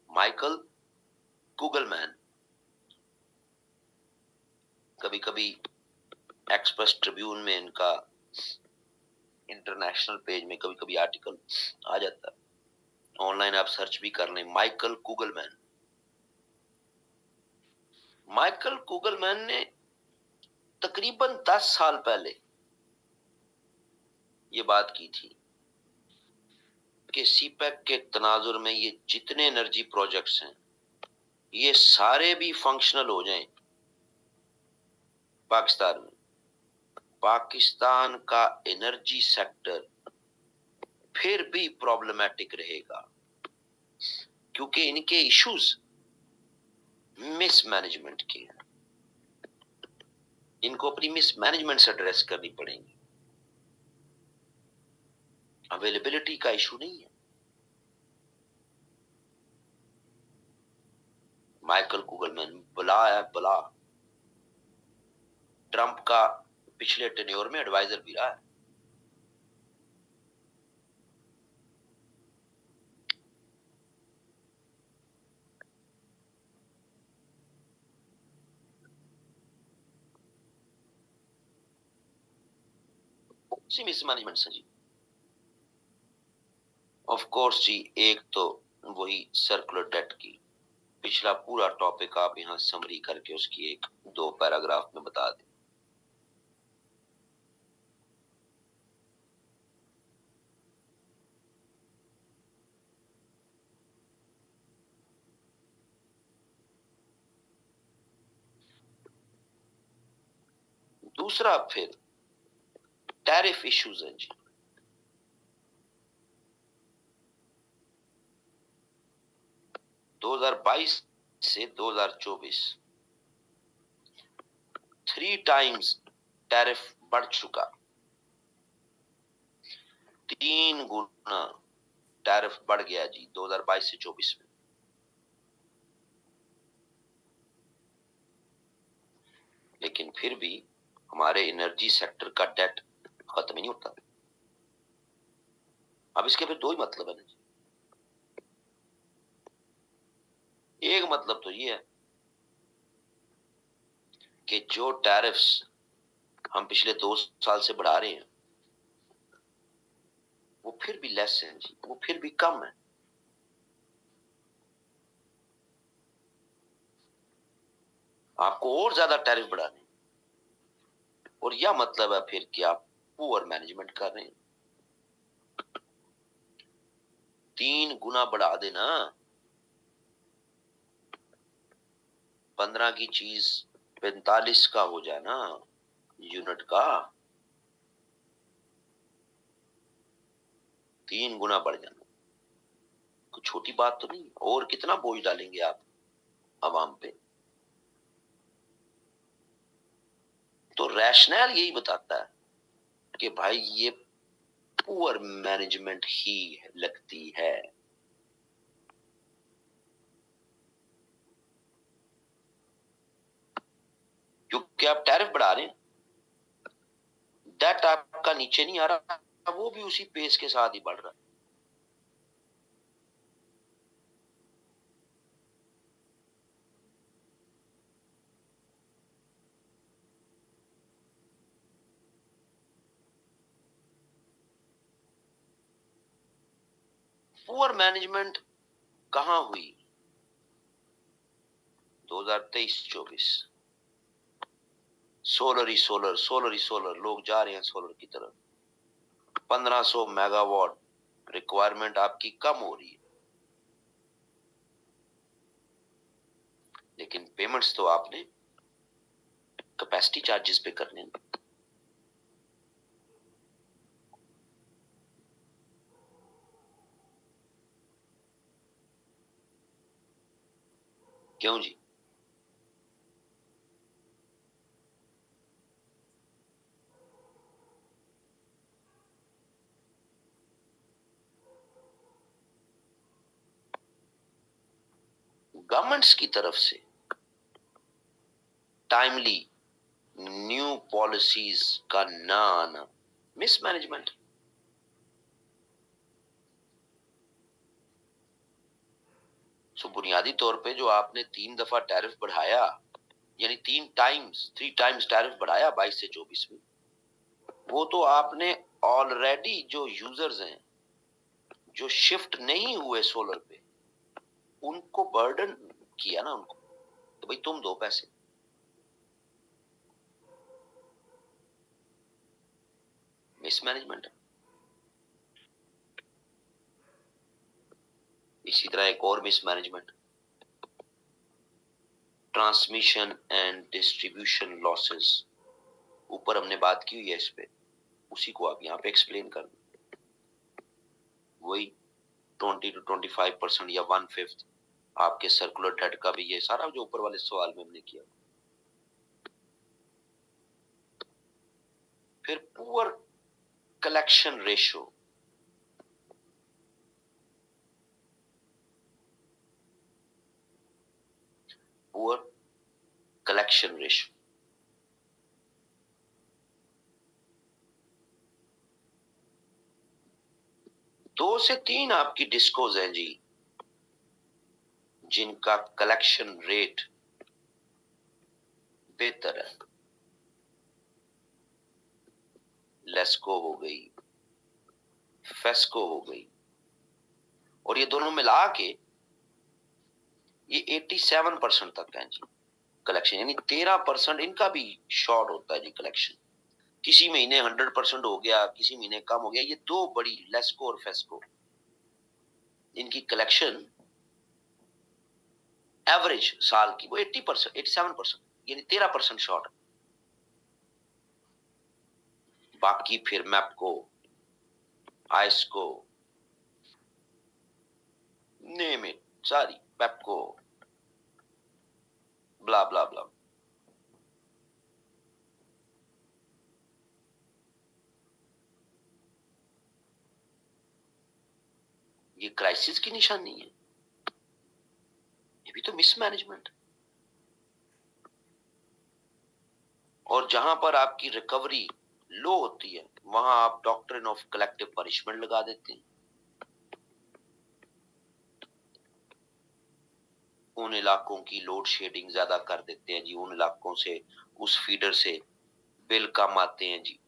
माइकल कुगलमैन कभी कभी एक्सप्रेस ट्रिब्यून में इनका इंटरनेशनल पेज में कभी कभी आर्टिकल आ जाता है, ऑनलाइन आप सर्च भी कर लें, माइकल कुगलमैन। माइकल कुगलमैन ने तकरीबन 10 साल पहले ये बात की थी कि सीपैक के तनाजुर में ये जितने एनर्जी प्रोजेक्ट्स हैं ये सारे भी फंक्शनल हो जाएं पाकिस्तान में, पाकिस्तान का एनर्जी सेक्टर फिर भी प्रॉब्लमेटिक रहेगा, क्योंकि इनके इश्यूज मिसमैनेजमेंट के हैं। इनको अपनी मिसमैनेजमेंट से एड्रेस करनी पड़ेगी, अवेलेबिलिटी का इशू नहीं है। माइकल कुगलमैन बुला है, बुला ट्रंप का पिछले टेन्योर में एडवाइजर भी रहा है। सी मिसमैनेजमेंट से जी, ऑफ कोर्स जी, एक तो वही सर्कुलर डेट की पिछला पूरा टॉपिक आप यहाँ समरी करके उसकी एक दो पैराग्राफ में बता दें। दूसरा फिर टैरिफ इश्यूज हैं जी। दो 2022 से 2024 3 टाइम्स टैरिफ बढ़ चुका, 3 गुना टैरिफ बढ़ गया जी 2022 से 24 में। लेकिन फिर भी हमारे एनर्जी सेक्टर का डेट खत्म ही नहीं होता। अब इसके फिर दो ही मतलब है ना जी। एक मतलब तो ये है कि जो टैरिफ्स हम पिछले 2 साल से बढ़ा रहे हैं वो फिर भी लेस है जी, वो फिर भी कम है। आपको और ज्यादा टैरिफ बढ़ाने, और यह मतलब है फिर कि आप पुअर मैनेजमेंट कर रहे हैं। 3 गुना बढ़ा देना, 15 की चीज 45 का हो जाना यूनिट का, 3 गुना बढ़ जाना कुछ छोटी बात तो नहीं। और कितना बोझ डालेंगे आप आवाम पे। तो रैशनल यही बताता है कि भाई ये पुअर मैनेजमेंट ही लगती है। क्योंकि आप टैरिफ बढ़ा रहे हैं, डेट आपका नीचे नहीं आ रहा, वो भी उसी पेस के साथ ही बढ़ रहा है। पुअर मैनेजमेंट कहां हुई? 2023-24 सोलर ही सोलर, सोलर ही सोलर, लोग जा रहे हैं सोलर की तरफ। 1500 मेगावाट रिक्वायरमेंट आपकी कम हो रही है, लेकिन पेमेंट्स तो आपने कैपेसिटी चार्जेस पे करने हैं। क्यों जी? गवर्नमेंट्स की तरफ से टाइमली न्यू पॉलिसीज का ना आना मिसमैनेजमेंट। सो बुनियादी तौर पे जो आपने 3 दफा टैरिफ बढ़ाया, यानी 3 टाइम्स टैरिफ बढ़ाया 22 से 24 में, वो तो आपने ऑलरेडी जो यूजर्स हैं, जो शिफ्ट नहीं हुए सोलर पे, उनको बर्डन किया ना उनको, तो भाई तुम दो पैसे। मिसमैनेजमेंट है। इसी तरह एक और mismanagement, transmission and distribution losses. ऊपर हमने बात की हुई है इस पे, उसी को आप यहाँ पे एक्सप्लेन कर दो। वही 20 to 25% या 1/5 आपके सर्कुलर डेट का भी, ये सारा जो ऊपर वाले सवाल में हमने किया। फिर poor collection ratio, poor collection ratio, 2 से 3 आपकी डिस्कोज हैं जी, जिनका कलेक्शन रेट बेहतर है। लेस्को हो गई, फेस्को हो गई, और ये दोनों मिला के ये 87% तक है जी कलेक्शन, यानी 13% इनका भी शॉर्ट होता है जी कलेक्शन। किसी महीने 100% हो गया, किसी महीने कम हो गया। ये दो बड़ी, लेस्को और फेस्को, इनकी कलेक्शन एवरेज साल की वो 80%, 87%, यानी 13% शॉर्ट। बाकी फिर मैपको, आइस्को, नेम इट, सारी पेप्को, ब्ला ब्ला ब्ला। ये क्राइसिस की निशानी है, ये भी तो मिसमैनेजमेंट। और जहां पर आपकी रिकवरी लो होती है, वहां आप डॉक्ट्रिन ऑफ कलेक्टिव पनिशमेंट लगा देते हैं। उन इलाकों की लोड शेडिंग ज्यादा कर देते हैं जी, उन इलाकों से, उस फीडर से बिल कम आते हैं जी,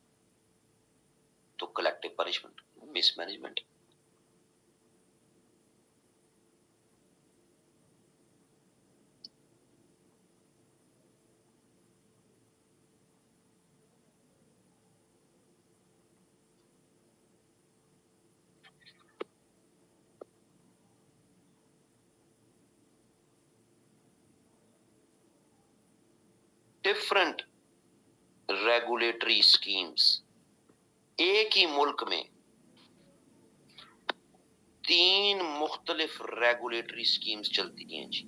तो collective punishment, mismanagement. Different regulatory schemes, एक ही मुल्क में 3 मुख्तलिफ रेगुलेटरी स्कीम्स चलती हैं जी।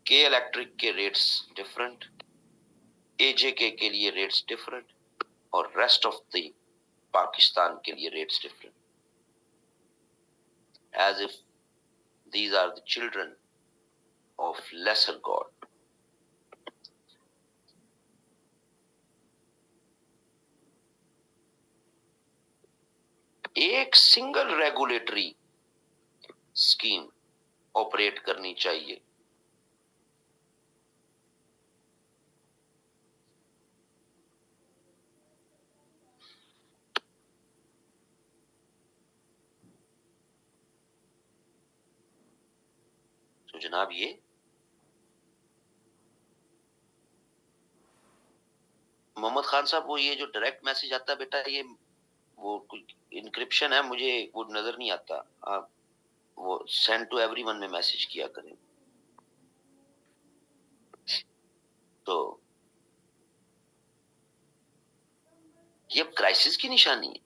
के इलेक्ट्रिक के रेट्स डिफरेंट, एजेके के लिए रेट्स डिफरेंट, और रेस्ट ऑफ द पाकिस्तान के लिए rates different, as if these are the children of lesser god. एक सिंगल रेगुलेटरी स्कीम ऑपरेट करनी चाहिए। तो जनाब, ये मोहम्मद खान साहब, वो ये जो डायरेक्ट मैसेज आता है बेटा, ये वो कुछ इनक्रिप्शन है, मुझे वो नजर नहीं आता। आप वो सेंड टू एवरीवन में मैसेज किया करें। तो ये अब क्राइसिस की निशानी है।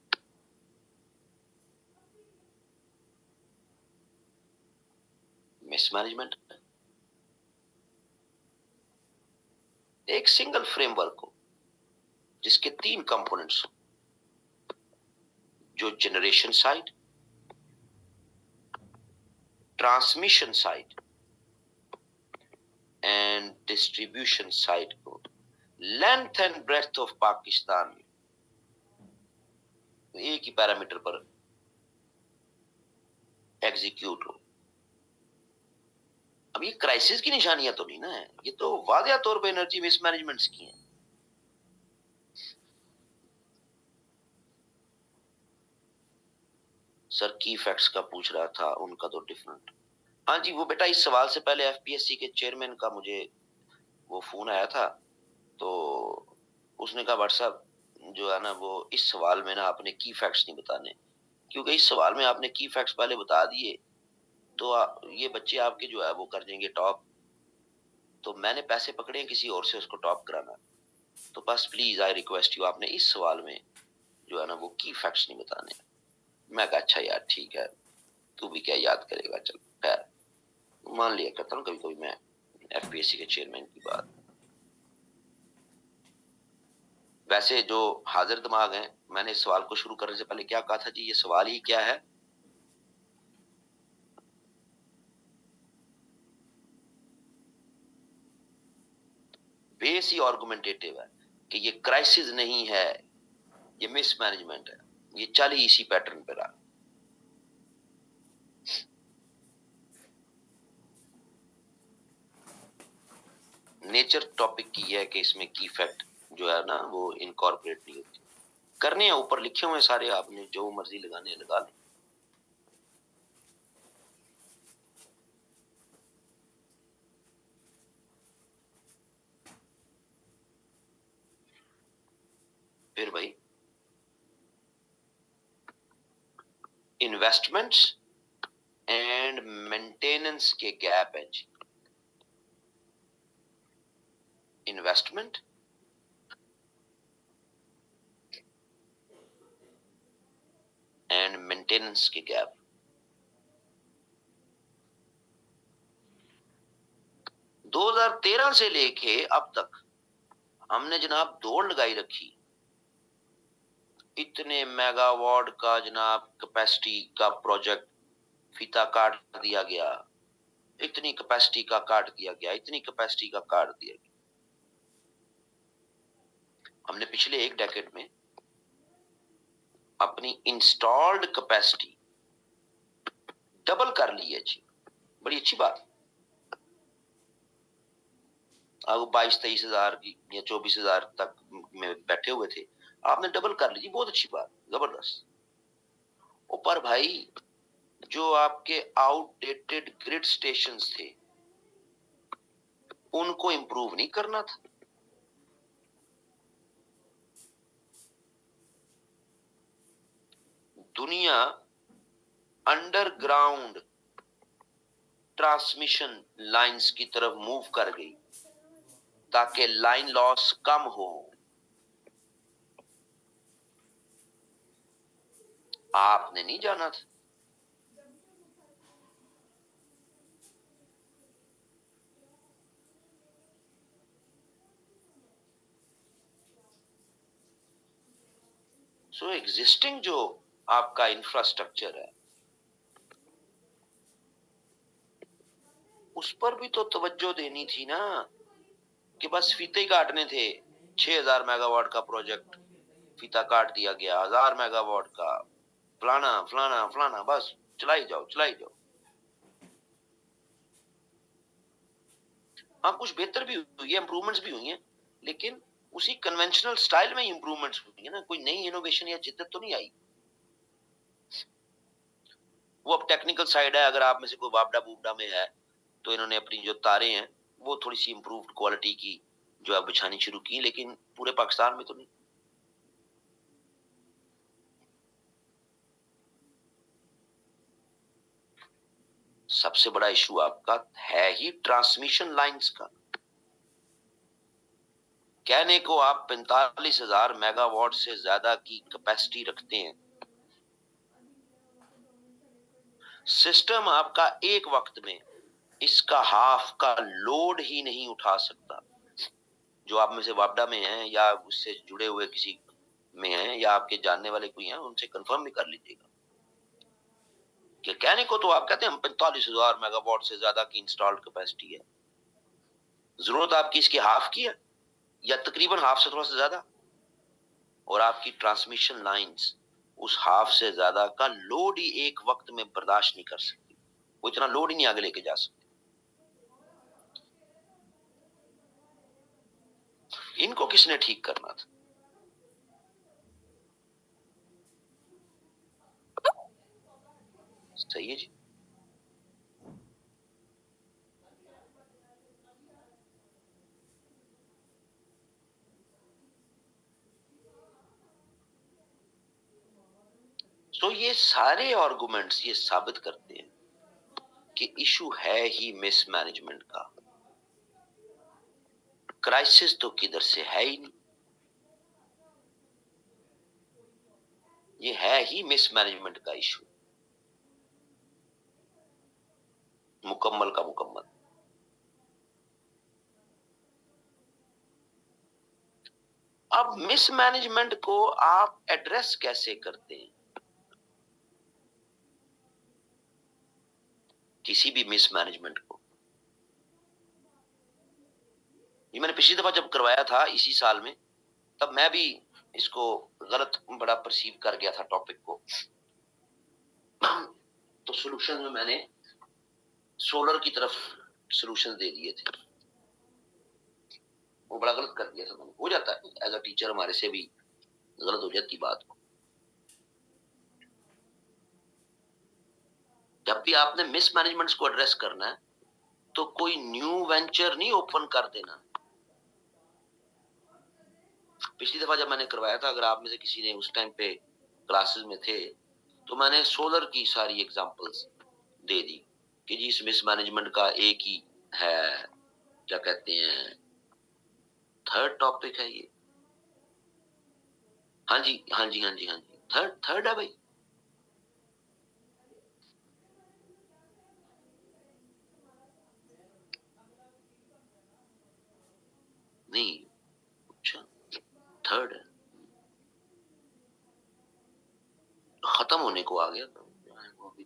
मिसमैनेजमेंट। एक सिंगल फ्रेमवर्क हो जिसके 3 कंपोनेंट्स हो, जो generation side, transmission side and distribution side को length and breadth of Pakistan में एक ही पैरामीटर पर एग्जीक्यूट हो। अब ये क्राइसिस की निशानियां तो नहीं ना है, ये तो वादिया तौर पे एनर्जी मिसमैनेजमेंट्स की हैं। सर की फैक्ट्स का पूछ रहा था, उनका तो डिफरेंट। हाँ जी, वो बेटा इस सवाल से पहले एफपीएससी के चेयरमैन का मुझे वो फोन आया था, तो उसने कहा व्हाट्सएप जो है ना, वो इस सवाल में ना आपने की फैक्ट्स नहीं बताने, क्योंकि इस सवाल में आपने की फैक्ट्स पहले बता दिए तो ये बच्चे आपके जो है वो कर देंगे टॉप, तो मैंने पैसे पकड़े किसी और से उसको टॉप कराना। तो बस प्लीज आई रिक्वेस्ट यू, आपने इस सवाल में जो है ना वो की फैक्ट्स नहीं बताने। मैं कहा अच्छा यार ठीक है, तू भी क्या याद करेगा, चल खैर मान लिया करता हूँ कभी कभी मैं एफपीएससी के चेयरमैन की बात। वैसे जो हाजिर दिमाग हैं, मैंने इस सवाल को शुरू करने से पहले क्या कहा था जी, ये सवाल ही क्या है? बेस ही आर्गुमेंटेटिव है कि ये क्राइसिस नहीं है, ये मिसमैनेजमेंट है, ये चल ही इसी पैटर्न पे रहा। नेचर टॉपिक की है कि इसमें की फैक्ट जो है ना वो इनकॉर्पोरेट नहीं होती। करने हैं, ऊपर लिखे हुए सारे, आपने जो मर्जी लगाने लगा लें। फिर भाई इन्वेस्टमेंट्स एंड मेंटेनेंस के गैप है जी। इन्वेस्टमेंट एंड मेंटेनेंस के गैप। 2013 से लेके अब तक हमने जनाब दौड़ लगाई रखी, इतने मेगावाट का जनाब कैपेसिटी का प्रोजेक्ट फीता काट दिया गया, इतनी कैपेसिटी का काट दिया गया, इतनी कैपेसिटी का काट दिया गया। हमने पिछले एक डेकेड में अपनी इंस्टॉल्ड कैपेसिटी डबल कर ली है जी, बड़ी अच्छी बात। अब 22-23 हजार की या 24 हजार तक में बैठे हुए थे, आपने डबल कर ली, बहुत अच्छी बात, जबरदस्त। ऊपर भाई जो आपके आउटडेटेड ग्रिड स्टेशंस थे उनको इंप्रूव नहीं करना था। दुनिया अंडरग्राउंड ट्रांसमिशन लाइंस की तरफ मूव कर गई ताकि लाइन लॉस कम हो। आपने नहीं जाना था। सो एग्जिस्टिंग जो आपका इंफ्रास्ट्रक्चर है उस पर भी तो तवज्जो देनी थी ना, कि बस फीते ही काटने थे। 6000 मेगावाट का प्रोजेक्ट फीता काट दिया गया, 1000 मेगावाट का फलाना फलाना फलाना, बस चलाई जाओ चलाई जाओ। हाँ कुछ बेहतर भी हुई है, इंप्रूवमेंट्स भी हुई हैं, लेकिन उसी कन्वेंशनल स्टाइल में इंप्रूवमेंट्स हुई है ना, कोई नई इनोवेशन या जिद्दत तो नहीं आई। वो अब टेक्निकल साइड है, अगर आप में से कोई वापडा बूपडा में है तो इन्होंने अपनी जो तारे हैं वो थोड़ी सी इंप्रूव्ड क्वालिटी की जो है बिछानी शुरू की, लेकिन पूरे पाकिस्तान में तो नहीं। सबसे बड़ा इशू आपका है ही ट्रांसमिशन लाइंस का। कहने को आप 45,000 मेगावाट से ज्यादा की कैपेसिटी रखते हैं, सिस्टम आपका एक वक्त में इसका हाफ का लोड ही नहीं उठा सकता। जो आप में से वापडा में हैं या उससे जुड़े हुए किसी में हैं या आपके जानने वाले कोई हैं, उनसे कंफर्म भी कर लीजिएगा कि कहने को तो आप कहते हैं 45,000 मेगावाट से ज्यादा की इंस्टॉल्ड कैपेसिटी है, जरूरत आपकी इसकी हाफ की है या तकरीबन हाफ से थोड़ा सा ज्यादा, और आपकी ट्रांसमिशन लाइंस उस हाफ से ज्यादा का लोड ही एक वक्त में बर्दाश्त नहीं कर सकती, वो इतना लोड ही नहीं आगे लेके जा सकती। इनको किसने ठीक करना था? सही है जी। तो ये सारे आर्गुमेंट्स ये साबित करते हैं कि इशू है ही मिसमैनेजमेंट का, क्राइसिस तो किधर से है ही नहीं, ये है ही मिसमैनेजमेंट का इशू, मुकम्मल का मुकम्मल। अब मिसमैनेजमेंट को आप एड्रेस कैसे करते हैं? किसी भी मिसमैनेजमेंट को, ये मैंने पिछली दफा जब करवाया था इसी साल में, तब मैं भी इसको गलत बड़ा परसीव कर गया था टॉपिक को। तो सॉल्यूशन में मैंने सोलर की तरफ सॉल्यूशन दे दिए थे, वो बड़ा गलत कर दिया था मैंने। हो जाता है एज अ टीचर, हमारे से भी गलत हो जाती बात। जब भी आपने मिसमैनेजमेंट्स को एड्रेस करना है तो कोई न्यू वेंचर नहीं ओपन कर देना। पिछली दफा जब मैंने करवाया था, अगर आप में से किसी ने उस टाइम पे क्लासेस में थे, तो मैंने सोलर की सारी एग्जांपल्स दे दी कि जी इस मिसमैनेजमेंट का एक ही है, क्या कहते हैं, थर्ड टॉपिक है ये। हाँ जी, हाँ जी, हाँ जी, हाँ जी, थर्ड थर्ड है भाई। नहीं, अच्छा, थर्ड है, खत्म होने को आ गया तो वो भी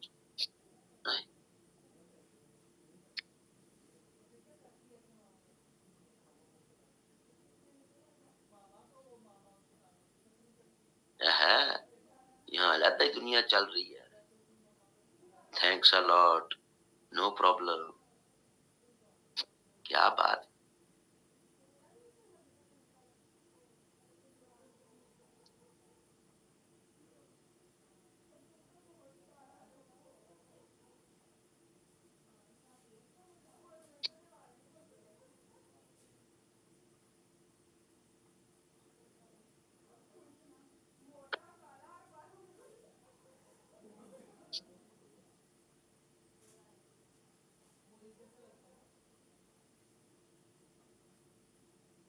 है। यहाँ अलग ही दुनिया चल रही है। Thanks a lot, no problem. क्या बात।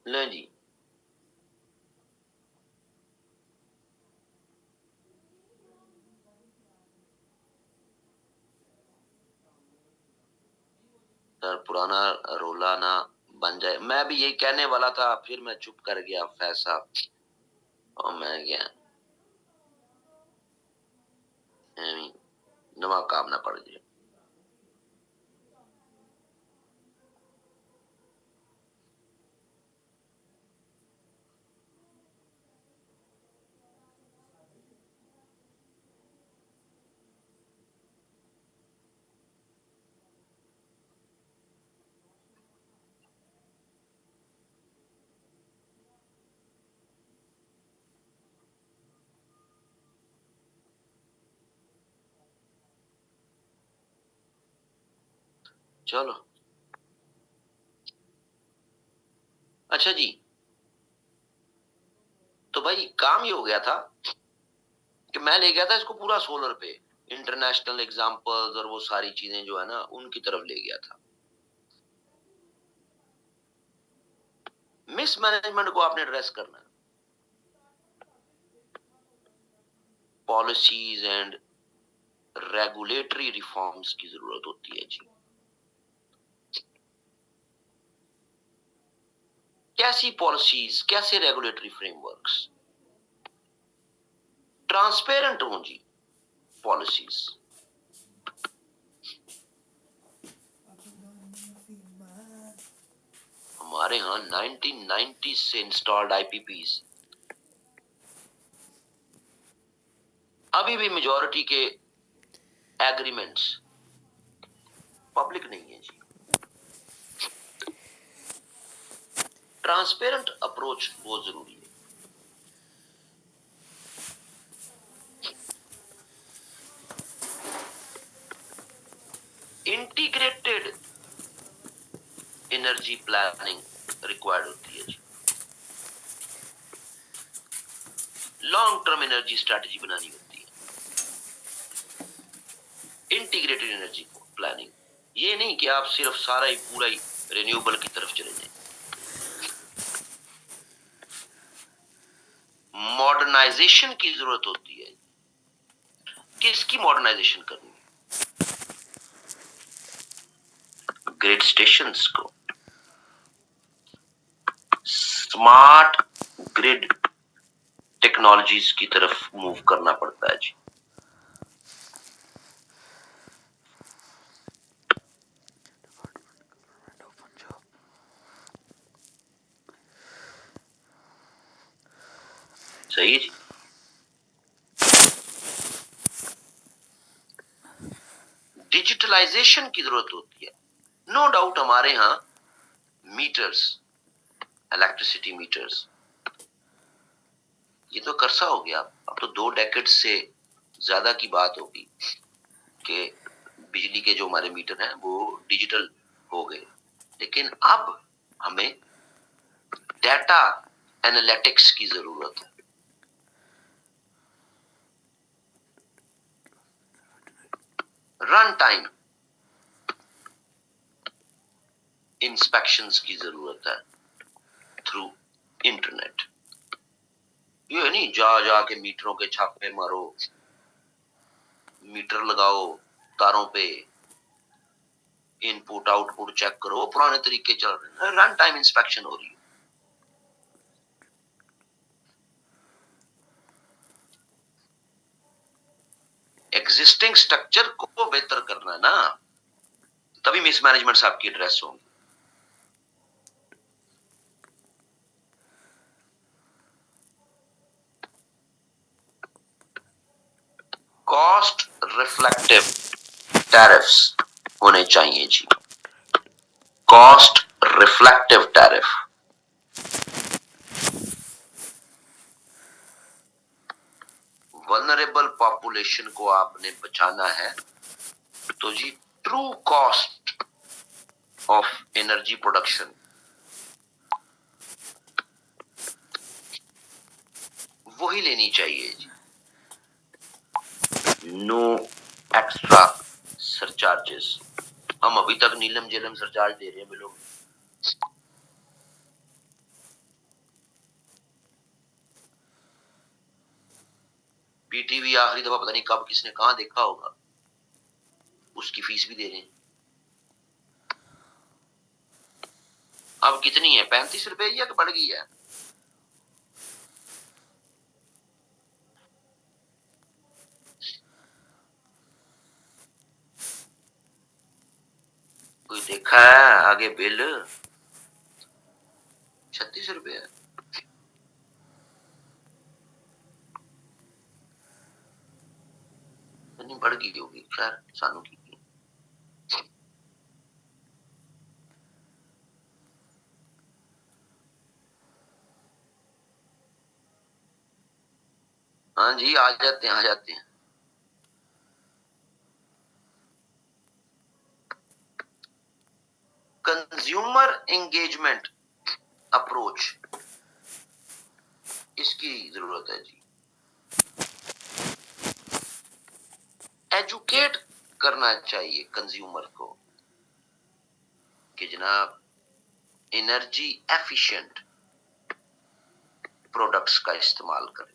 ले जी, सर पुराना रोला ना बन जाए, मैं भी यही कहने वाला था, फिर मैं चुप कर गया फैज साहब, और मैं गया नवा काम ना पड़ जाए। चलो, अच्छा जी, तो भाई काम ये हो गया था कि मैं ले गया था इसको पूरा सोलर पे, इंटरनेशनल एग्जांपल्स और वो सारी चीजें जो है ना उनकी तरफ ले गया था। मिसमैनेजमेंट को आपने एड्रेस करना है, पॉलिसीज एंड रेगुलेटरी रिफॉर्म्स की जरूरत होती है जी। कैसी पॉलिसीज, कैसे रेगुलेटरी फ्रेमवर्क्स, ट्रांसपेरेंट हों जी पॉलिसीज। हमारे यहां 1990 से इंस्टॉल्ड आईपीपीज अभी भी मेजॉरिटी के एग्रीमेंट्स पब्लिक नहीं है जी। ट्रांसपेरेंट अप्रोच बहुत जरूरी है। इंटीग्रेटेड एनर्जी प्लानिंग रिक्वायर्ड होती है जी। लॉन्ग टर्म एनर्जी स्ट्रैटेजी बनानी होती है। इंटीग्रेटेड एनर्जी प्लानिंग, ये नहीं कि आप सिर्फ सारा ही पूरा ही रिन्यूएबल की तरफ चले जाएं। मॉडर्नाइजेशन की जरूरत होती है। किसकी मॉडर्नाइजेशन करनी है? ग्रिड स्टेशंस को, स्मार्ट ग्रिड टेक्नोलॉजीज की तरफ मूव करना पड़ता है जी। सही है जी। डिजिटलाइजेशन की जरूरत होती है। नो डाउट हमारे यहां मीटर्स, इलेक्ट्रिसिटी मीटर्स, ये तो करसा हो गया। अब तो 2 डेकेड से ज्यादा की बात होगी कि बिजली के जो हमारे मीटर हैं वो डिजिटल हो गए। लेकिन अब हमें डेटा एनालिटिक्स की जरूरत है। रन टाइम इंस्पेक्शंस की जरूरत है थ्रू इंटरनेट। ये नहीं जा के मीटरों के छापे मारो, मीटर लगाओ तारों पे, इनपुट आउटपुट चेक करो, पुराने तरीके चल रहे हैं। रन टाइम इंस्पेक्शन हो रही है। एग्जिस्टिंग स्ट्रक्चर को बेहतर करना है ना, तभी मिसमैनेजमेंट्स आपकी एड्रेस होंगी। कॉस्ट रिफ्लेक्टिव टैरिफ्स होने चाहिए जी। Cost reflective tariff, vulnerable population को आपने बचाना है तो जी true cost of energy production वही लेनी चाहिए जी। No extra surcharges. हम अभी तक नीलम जेलम सरचार्ज दे रहे हैं बिलों में। पीटीवी आखिरी दफा पता नहीं कब किसने कहां देखा होगा, उसकी फीस भी दे रहे हैं। अब कितनी है? 35 रुपए या बढ़ गई है? कोई देखा है आगे बिल? 36 रुपए है। नहीं बढ़ गई होगी, खैर सानू की। हाँ जी आ जाते हैं, आ जाते हैं। कंज्यूमर एंगेजमेंट अप्रोच, इसकी जरूरत है जी। एजुकेट करना चाहिए कंज्यूमर को कि जनाब एनर्जी एफिशिएंट प्रोडक्ट्स का इस्तेमाल करें।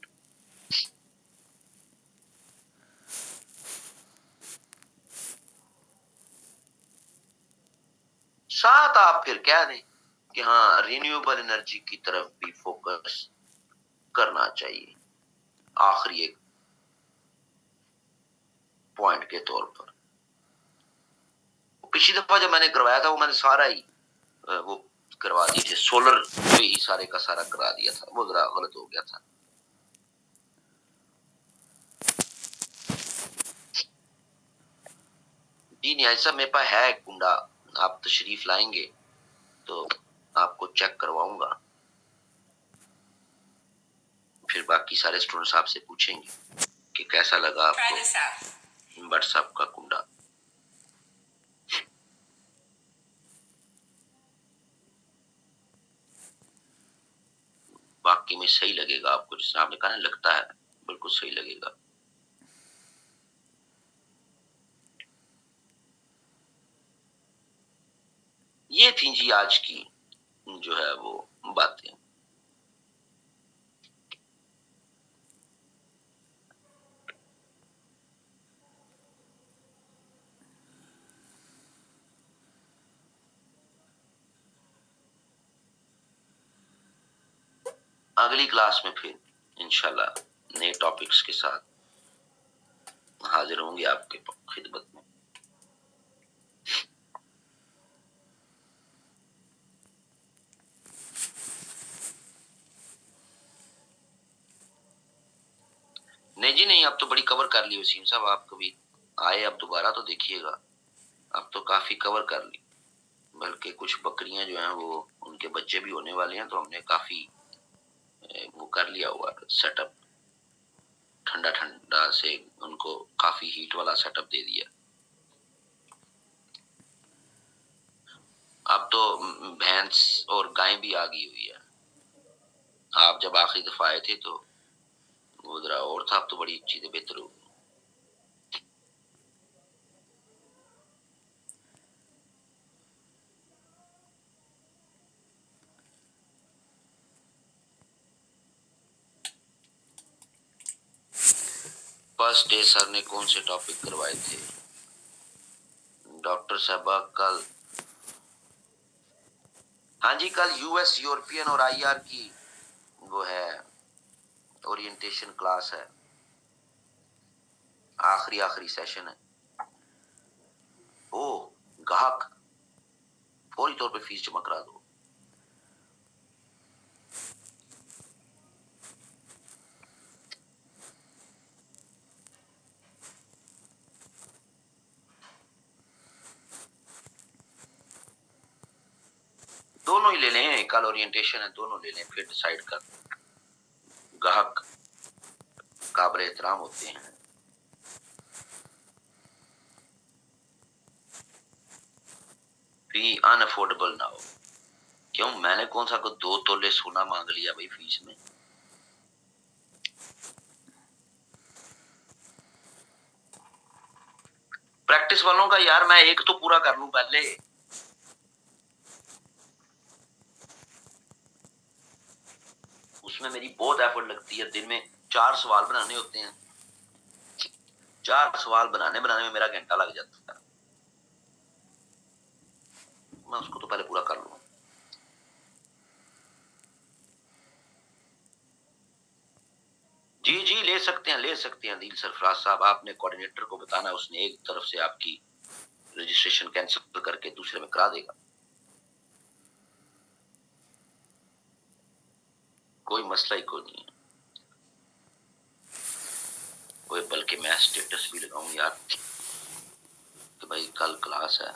साथ आप फिर कह दें कि हाँ रिन्यूएबल एनर्जी की तरफ भी फोकस करना चाहिए आखिरी एक पॉइंट के तौर पर। पिछली दफा जब मैंने करवाया था वो मैंने सारा ही वो करवा दिए थे, सोलर पे ही सारे का सारा करा दिया था, वो जरा गलत हो गया था। जी नहीं ऐसा मेरे पास है कुंडा, आप तशरीफ लाएंगे तो आपको चेक करवाऊंगा, फिर बाकी सारे स्टूडेंट्स आपसे पूछेंगे कि कैसा लगा आपको व्हाट्सएप का कुंडा। बाकी में सही लगेगा आपको, जिस आपने कहा ना लगता है, बिल्कुल सही लगेगा। ये थी जी आज की जो है वो बातें। अगली क्लास में फिर इंशाल्लाह नए टॉपिक्स के साथ हाजिर होंगे आपके खिदमत में। नहीं जी नहीं, अब तो बड़ी कवर कर ली वसीम साहब, आप कभी आए अब दोबारा तो देखिएगा, अब तो काफी कवर कर ली, बल्कि कुछ बकरियां जो हैं वो उनके बच्चे भी होने वाले हैं, तो हमने काफी वो कर लिया हुआ सेटअप, ठंडा ठंडा से उनको काफी हीट वाला सेटअप दे दिया। अब तो भैंस और गाय भी आ गई हुई है, आप जब आखिरी दफा आए थे तो वो जरा और था, अब तो बड़ी चीजें बेहतर हो गई। फर्स्ट डे सर ने कौन से टॉपिक करवाए थे डॉक्टर साहबा? कल हाँ जी, कल यूएस यूरोपियन और आईआर की वो है ओरिएंटेशन क्लास है, आखिरी सेशन है। ओ गाहक फौरी तौर पे फीस जमा करा दो। दोनों ही ले लें, कल ओरिएंटेशन है, दोनों ले लें, फिर डिसाइड कर। गाहक काबिल एहतराम होते हैं, फी अनअफोर्डेबल ना हो। क्यों, मैंने कौन सा को 2 तोले सोना मांग लिया भाई फीस में? प्रैक्टिस वालों का यार मैं एक तो पूरा कर लूं पहले, उसमें मेरी बहुत एफर्ट लगती है, दिन में 4 सवाल बनाने होते हैं, 4 सवाल बनाने में मेरा घंटा लग जाता है, मैं उसको तो पहले पूरा कर लूं। जी जी ले सकते हैं दिल सरफराज साहब, आपने कोऑर्डिनेटर को बताना, उसने एक तरफ से आपकी रजिस्ट्रेशन कैंसिल करके दूसरे में करा देगा, कोई मसला ही कोई नहीं है। कोई बल्कि मैं स्टेटस भी लगाऊं यार कि भाई कल क्लास है।